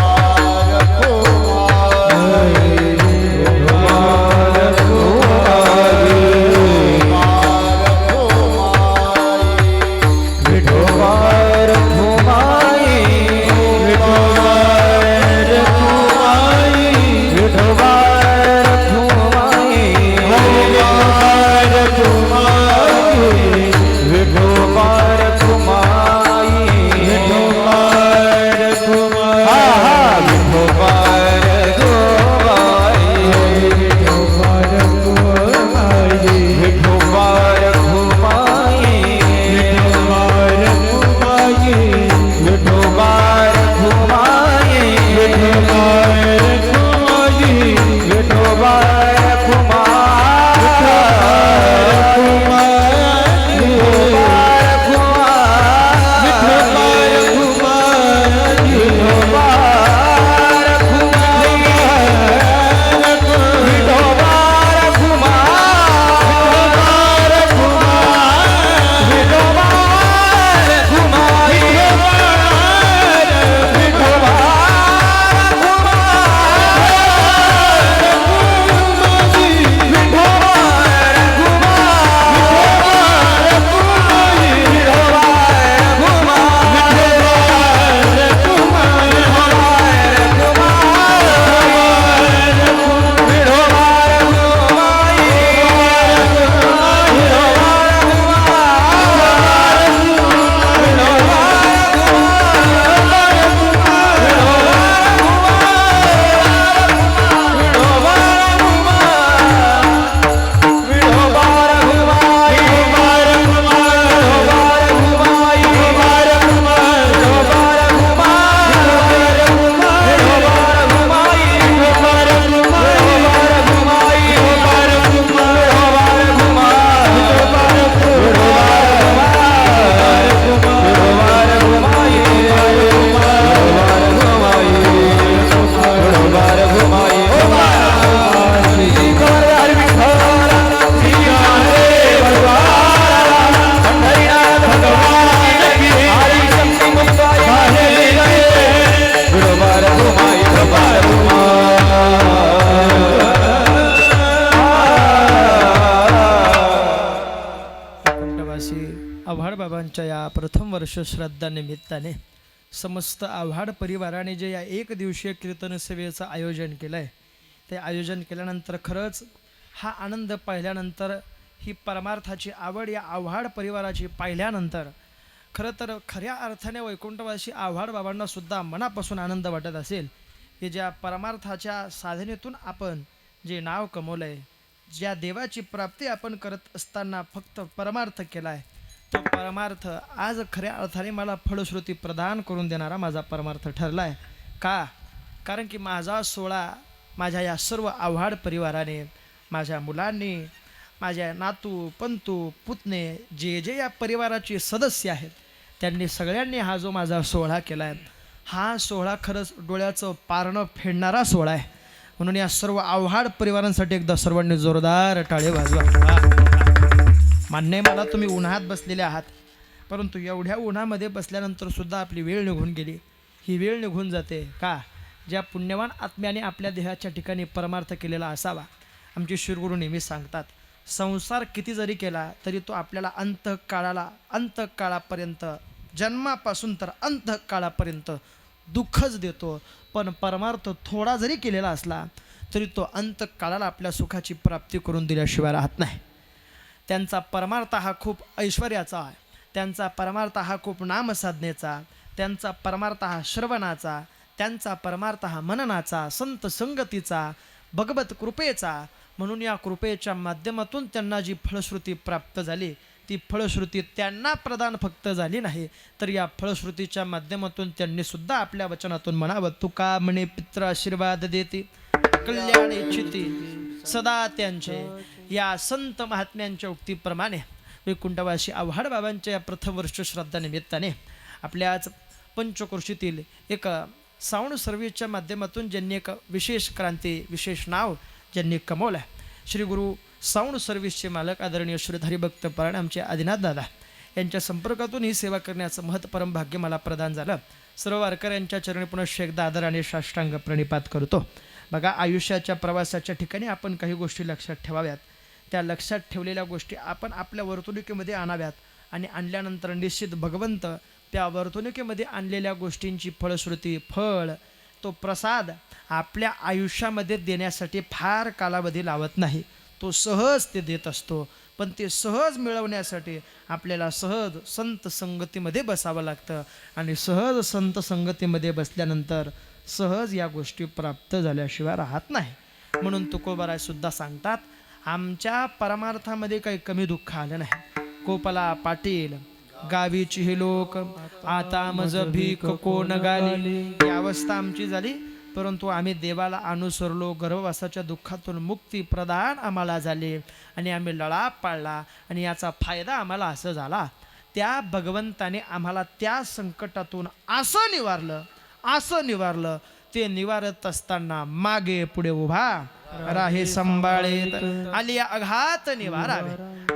आव्हाडबाबांच्या या प्रथम वर्ष श्राद्धा निमित्ताने समस्त आव्हाड परिवाराने जे या एक दिवसीय कीर्तन सेवेचं आयोजन केलं आहे, ते आयोजन केल्यानंतर खरंच हा आनंद पाहिल्यानंतर, ही परमार्थाची आवड या आव्हाड परिवाराची पाहिल्यानंतर खरं तर खऱ्या अर्थाने वैकुंठवासी आव्हाडबाबांना सुद्धा मनापासून आनंद वाटत असेल की ज्या परमार्थाच्या साधनेतून आपण जे नाव कमवलं आहे, ज्या देवाची प्राप्ती आपण करत असताना फक्त परमार्थ केला आहे, तो परमार्थ आज खऱ्या अर्थाने मला फलश्रुती प्रदान करून देणारा माझा परमार्थ ठरला आहे. का? कारण की माझा सोहळा माझ्या या सर्व आव्हाड परिवाराने, माझ्या मुलांनी, माझ्या नातू पंतू पुतणे जे जे या परिवाराचे सदस्य आहेत, त्यांनी सगळ्यांनी हा जो माझा सोहळा केला आहे, हा सोहळा खरंच डोळ्याचं पारणं फेडणारा सोहळा आहे. म्हणून या सर्व आव्हाड परिवारांसाठी एकदा सर्वांनी जोरदार टाळे वाजवा. मान्य आहे मला तुम्ही उन्हात बसलेले आहात, परंतु एवढ्या उन्हामध्ये बसल्यानंतर सुद्धा आपली वेळ निघून गेली. ही वेळ निघून जाते का? ज्या पुण्यवान आत्म्याने आपल्या देहाच्या ठिकाणी परमार्थ केलेला असावा. आमचे शिरगुरू नेहमी सांगतात, संसार किती जरी केला तरी तो आपल्याला अंतकाळापर्यंत, जन्मापासून तर अंतकाळापर्यंत दुःखच देतो. पण परमार्थ थोडा जरी केलेला असला तरी तो अंतकाळाला आपल्या सुखाची प्राप्ती करून दिल्याशिवाय राहत नाही. त्यांचा परमार्थ हा खूप ऐश्वर्याचा आहे. त्यांचा परमार्थ हा खूप नाम साधनेचा, त्यांचा परमार्थ हा श्रवणाचा, त्यांचा परमार्थ हा मननाचा, संत संगतीचा, भगवत कृपेचा. म्हणून या कृपेच्या माध्यमातून त्यांना जी फलश्रुती प्राप्त झाली ती फलश्रुती त्यांना प्रदान फक्त झाली नाही, तर या फलश्रुतीच्या माध्यमातून त्यांनी सुद्धा आपल्या वचनातून म्हणावं, तुका म्हणे पित्र आशीर्वाद देते कल्याण इच्छिती सदा त्यांचे. या संत महात्म्यांच्या उक्तीप्रमाणे वैकुंठवासी आव्हाड बाबांच्या या प्रथम वर्ष श्राद्धानिमित्ताने आपल्याच पंचक्रोशीतील एक सावण सर्व्हिसच्या माध्यमातून ज्यांनी एक विशेष क्रांती, विशेष नाव ज्यांनी कमवलं आहे, श्री गुरु साऊंड सर्व्हिसचे मालक आदरणीय श्री हरिभक्त परायण आमचे आदिनाथ दादा यांच्या संपर्कातून ही सेवा करण्याचं महत्परम भाग्य मला प्रदान झालं. सर्व वारकऱ्यांच्या चरणी पुनश्च एकदा आदर आणि साष्टांग प्रणिपात करतो. बघा, आयुष्याच्या प्रवासाच्या ठिकाणी आपण काही गोष्टी लक्षात ठेवाव्यात. त्या लक्षात ठेवलेल्या गोष्टी आपण आपल्या वर्तणुकीमध्ये आणाव्यात आणि आणल्यानंतर निश्चित भगवंत त्या वर्तणुकीमध्ये आणलेल्या गोष्टींची फलश्रुती, फळ, तो प्रसाद आपल्या आयुष्यामध्ये देण्यासाठी फार कालावधी लावत नाही. तो सहज ते देत असतो. पण ते सहज मिळवण्यासाठी आपल्याला सहज संत संगतीमध्ये बसावं लागतं आणि सहज संत संगतीमध्ये बसल्यानंतर सहज या गोष्टी प्राप्त झाल्याशिवाय राहत नाही. म्हणून तुकोबाराय सुद्धा सांगतात, आमच्या परमार्थामध्ये काही कमी दुःख आलं नाही. कोपला पाटील गावीची हे लोक आता मज भीक कोण गाली, ही अवस्था आमची झाली. परंतु आम्ही देवाला अनुसरलो, गर्भवासाच्या दुःखातून मुक्ती प्रदान आम्हाला झाले आणि आम्ही लळा पाळला आणि याचा फायदा आम्हाला असं झाला. त्या भगवंताने आम्हाला त्या संकटातून असं निवारलं. ते निवारत असताना मागे पुढे उभा राहे संभाळेत आली अघात निवारावे,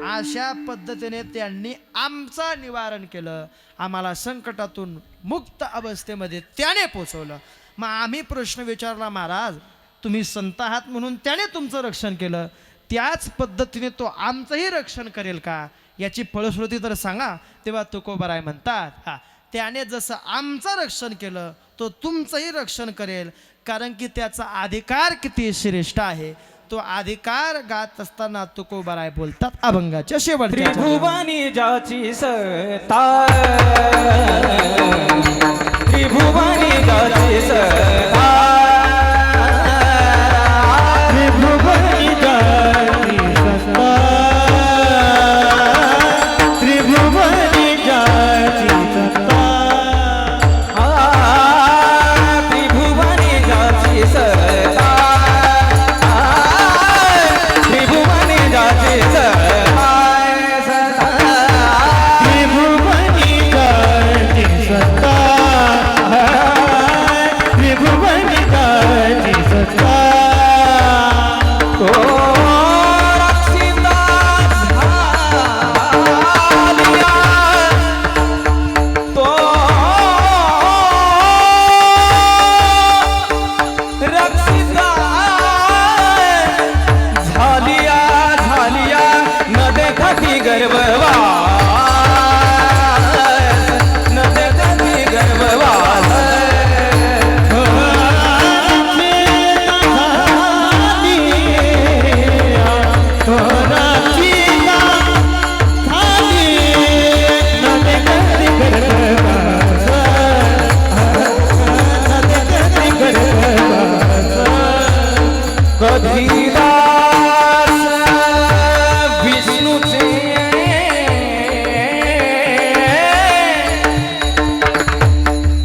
अशा पद्धतीने त्यांनी आमचं निवारण केलं. आम्हाला संकटातून मुक्त अवस्थेमध्ये त्याने पोचवलं. मग आम्ही प्रश्न विचारला, महाराज तुम्ही संत आहात म्हणून त्याने तुमचं रक्षण केलं, त्याच पद्धतीने तो आमचंही रक्षण करेल का, याची फलश्रुती तर सांगा. तेव्हा तुकोबाराय म्हणतात, त्याने जसं आमचं रक्षण केलं तो तुमचंही रक्षण करेल. कारण की त्याचा अधिकार किती श्रेष्ठ आहे. तो अधिकार गात असताना तुकोबाराय बोलतात अभंगाच्या शेवटच्या
त्रिभुवनी जाची सत्ता, त्रिभुवनी जाची सत्ता, त्रिभुवनी जाची सत्ता, त्रिभुवनी जाची सत्ता, त्रिभुवनी जाची सत्ता, त्रिभुवनी जाची सत्ता, त्रिभुवनी जाची सत्ता, त्रिभुवनी जाची सत्ता, तो रक्षिताच झालिया, तो रक्षिता झालिया, झालिया न देखती गर्भवास, न देखती गर्भवास, कधीदास विष्णूचे,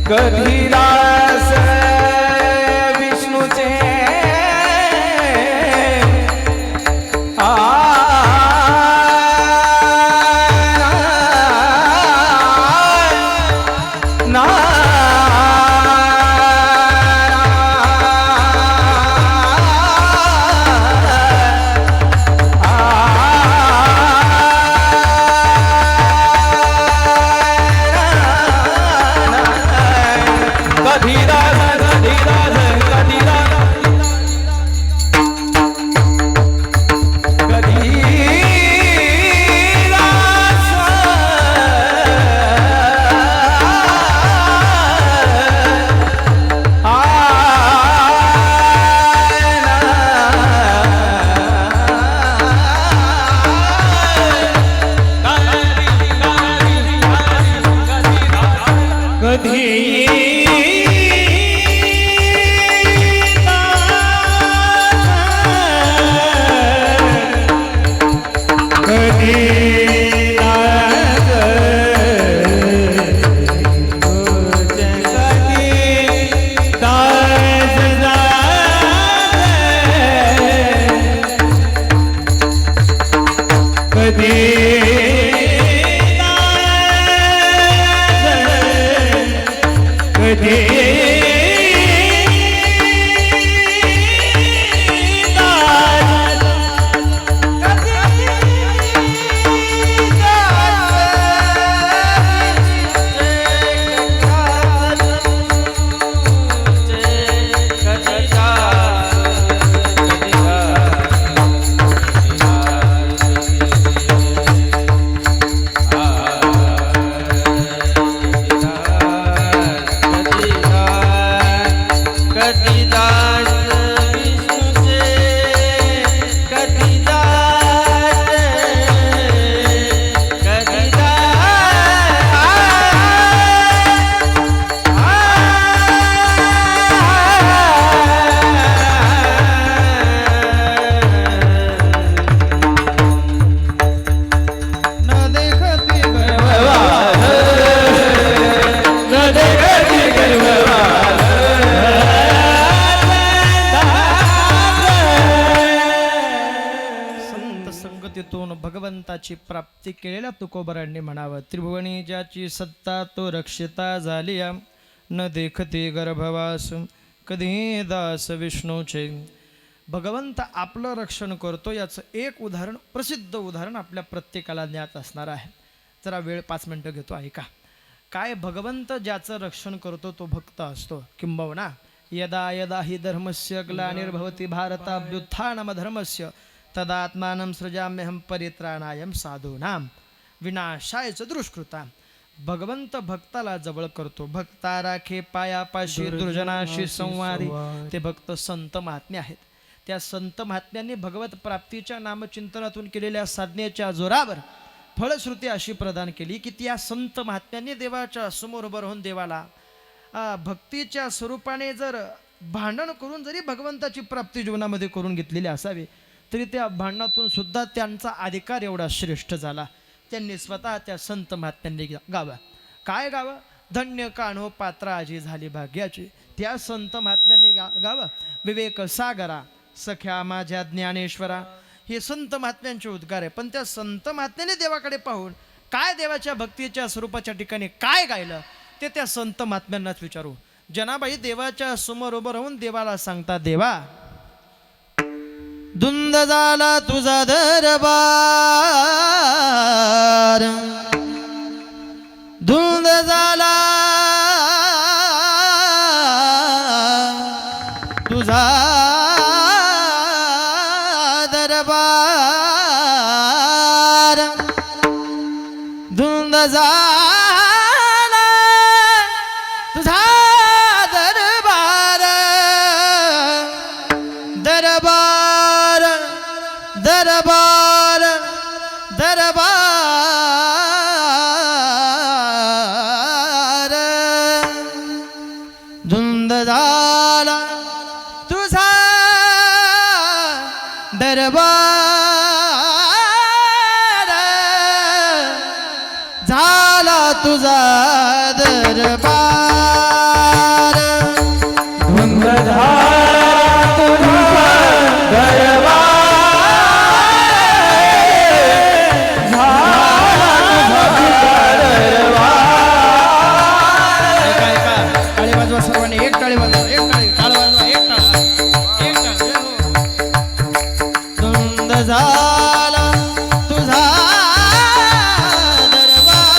कधीदास विष्णूचे,
भगवंताची प्राप्ती केलेल्या तुकोबरांनी म्हणावं, त्रिभुवनी ज्याची सत्ता तो रक्षिता झालिया, न देखते गर्भवास कधी दास विष्णूचे. भगवंत आपलं रक्षण करतो याचं एक उदाहरण, प्रसिद्ध उदाहरण आपल्या प्रत्येकाला ज्ञात असणार आहे. जरा वेळ 5 मिनिटं घेतो, ऐका. काय भगवंत ज्याचं रक्षण करतो तो भक्त असतो. किंबहुना यदा यदा हि धर्मस्य ग्लानिर्भवति भारताभ्युत्थानम धर्मस्य तदात्मानं सृजाम्यहं परित्राणाय साधूनां विनाशाय च दुष्कृतां. भगवंत भक्ताला जवळ करतो. भक्ता राखे पायापाशी दुर्जनाशी संवारी. ते भक्त संत महात्मे आहेत. त्या संत महात्म्यांनी भगवत प्राप्तीच्या नामचिंतनातून केलेल्या साधनेच्या जोरावर फलश्रुती अशी प्रदान केली की त्या संत महात्म्यांनी देवाच्या समोर उभं राहून देवाला भक्तीच्या स्वरूपाने जर भांडण करून जरी भगवंताची प्राप्ती जीवनामध्ये करून घेतलेली असावी तरी त्या भांडणातून सुद्धा त्यांचा अधिकार एवढा श्रेष्ठ झाला. त्यांनी स्वतः त्या संत महात्म्यांनी गावा. काय गावं? धन्य कान्हो पात्रा आजी झाली भाग्याची. त्या संत महात्म्यांनी गावं, विवेक सागरा सख्या माझ्या ज्ञानेश्वरा. हे संत महात्म्यांचे उद्गार आहे. पण त्या संत महात्म्याने देवाकडे पाहून काय देवाच्या भक्तीच्या स्वरूपाच्या ठिकाणी काय गायलं ते त्या संत महात्म्यांनाच विचारू. जनाबाई देवाच्या समोर उभं राहून देवाला सांगता, देवा धुंद झाला तुझा दरबार, धुंद झाला तुझा दरबार, धुंद झाला तुझा दरबार, दरबार दरबार दरबार, धुंद झाला तुझा दरबार, झाला तुझा दरबार,
धुंद झाला तुझा दरबार,
टाळी वाजवा सर्वांनी. एक टाळी वाजवा, एक टाळी, टाळ वाजवा, एक टाळ, एक टाळ. धुंद झाला तुझा दरबार,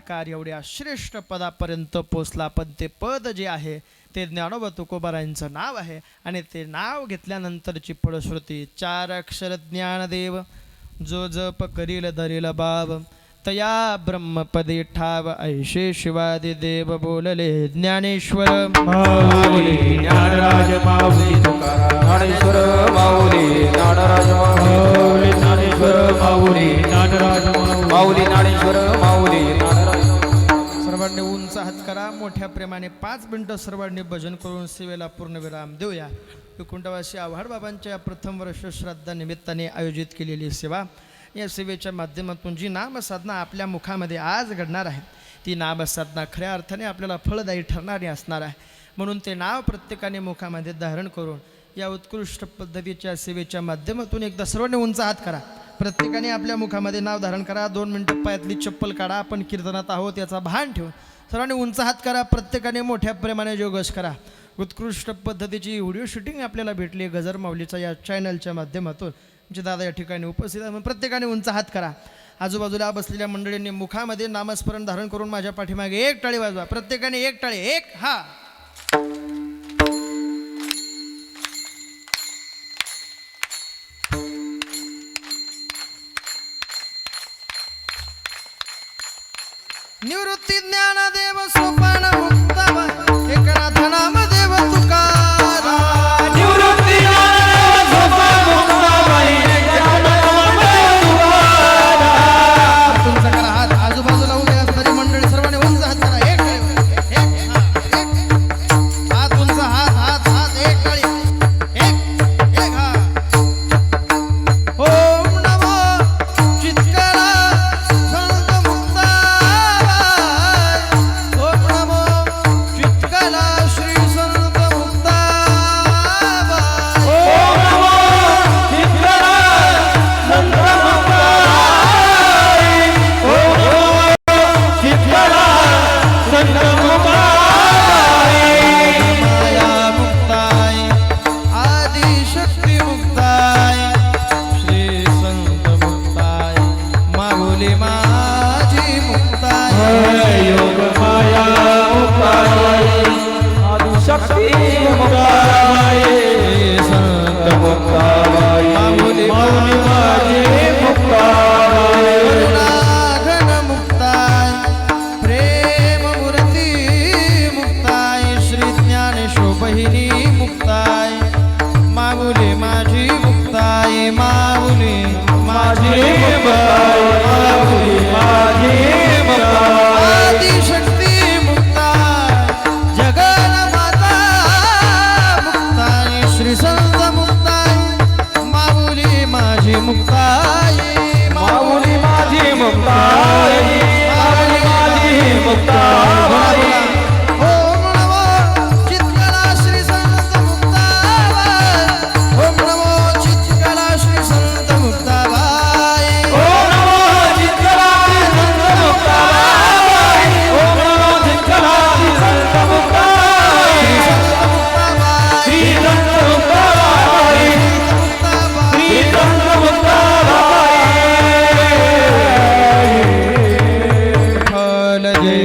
अधिकार एवढ्या श्रेष्ठ पदापर्यंत पोचला. पण ते पद जे आहे ते ज्ञानोबा तुकोबारायांचं नाव आहे आणि ते नाव घेतल्यानंतरची फलश्रुती 4 अक्षर ज्ञानदेव जो जप करील धरील बाब तया ब्रह्मपदे ठाव ऐशे शिवादि देव बोलले ज्ञानेश्वर
माऊली ज्ञानराज माऊली तुकाराम ज्ञानेश्वर माऊली ज्ञानराज माऊली ज्ञानेश्वर माऊली ज्ञानराज माऊली ज्ञानेश्वर माऊली ज्ञानराज.
सर्वांनी उंच हात करा. मोठ्या प्रेमाने 5 मिनिटं सर्वांनी भजन करून सेवेला पूर्णविराम देऊया. कुंडवासी आव्हाड बाबांच्या प्रथम वर्ष श्राद्धा निमित्ताने आयोजित केलेली सेवा, या सेवेच्या माध्यमातून जी नामसाधना आपल्या मुखामध्ये आज घडणार आहे ती नामसाधना खऱ्या अर्थाने आपल्याला फळदायी ठरणारी असणार आहे. म्हणून ते नाव प्रत्येकाने मुखामध्ये धारण करून या उत्कृष्ट पद्धतीच्या सेवेच्या माध्यमातून एकदा सर्वांनी उंच हात करा. प्रत्येकाने आपल्या मुखामध्ये नाव धारण करा. 2 मिनिटं पायातली चप्पल काढा. आपण कीर्तनात आहोत याचा भान ठेवून सर्वांनी उंच हात करा. प्रत्येकाने मोठ्या प्रेमाने जोगस करा. उत्कृष्ट पद्धतीची व्हिडिओ शूटिंग आपल्याला भेटली गजर माऊलीचा या चॅनलच्या माध्यमातून. जे दादा या ठिकाणी उपस्थित आहेत प्रत्येकाने उंच हात करा. आजूबाजूला बसलेल्या मंडळींनी मुखामध्ये नामस्मरण धारण करून माझ्या पाठीमागे 1 टाळी वाजवा. प्रत्येकाने 1 टाळी. 1 हा निवृत्ती ज्ञानदेव सोपान मुक्ताबाई एकनाथ नामदेव तुकाराम
निवृत्ती ज्ञानदेव सोपान मुक्ताबाई एकनाथ नामदेव तुकाराम.
तुमचा करा हात. आजूबाजूला उभे असणारी मंडळी सर्वांनी उंच हात करा. 1 टाळी. 1 हात उंच हात हात हात 1 टाळी. 1 हा. ओम नमो चित्करा संत मुक्ताबाई. ओम नमो चित्करा श्री संत मुक्ताबाई.
ओम नमो चित्करा संत मुक्ताबाई. ओम नमो चित्करा संत मुक्ताबाई.
माया मुक्ताय आदिशक्ती मुक्ताय श्री संत मुक्ताय माऊली माझी मुक्ताय.
योग माया मुक्ताबाई आदिशक्ती मुक्ताबाई संत मुक्ताबाई माऊली माझी मुक्ताबाई.
करुणाघन मुक्ताय प्रेम मूर्ती मुक्ताय श्री ज्ञानेशोबहिनी मुक्ताय माऊली माझी मुक्ताय माऊली
माझी मुक्ताई माऊली माझी मुक्ताई.
आदिशक्ती मुक्ताय जगन्माता मुक्ताय श्री संत मुक्ताय माऊली माझी मुक्ताय
माऊली माझी मुक्ताई माऊली माझी मुक्ताई.
ओम नमो चित्करा श्री संत मुक्ताबाई. ओम नमो चित्करा श्री संत मुक्ताबाई.
ओम नमो चित्करा संत मुक्ताबाई. ओम नमो चित्करा संत मुक्ताबाई. श्री संत मुक्ताबाई श्री संत मुक्ताबाई.
विठ्ठल जय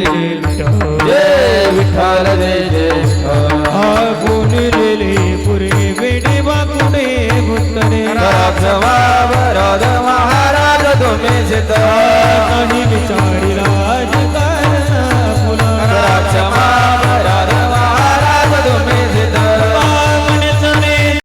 जय विठ्ठल जय जय विठ्ठल.
आगुन लेले पुरे वेडे वाकुडे भुतरे
राघवा वरद महाराज तुम्ही जित
काही विचारी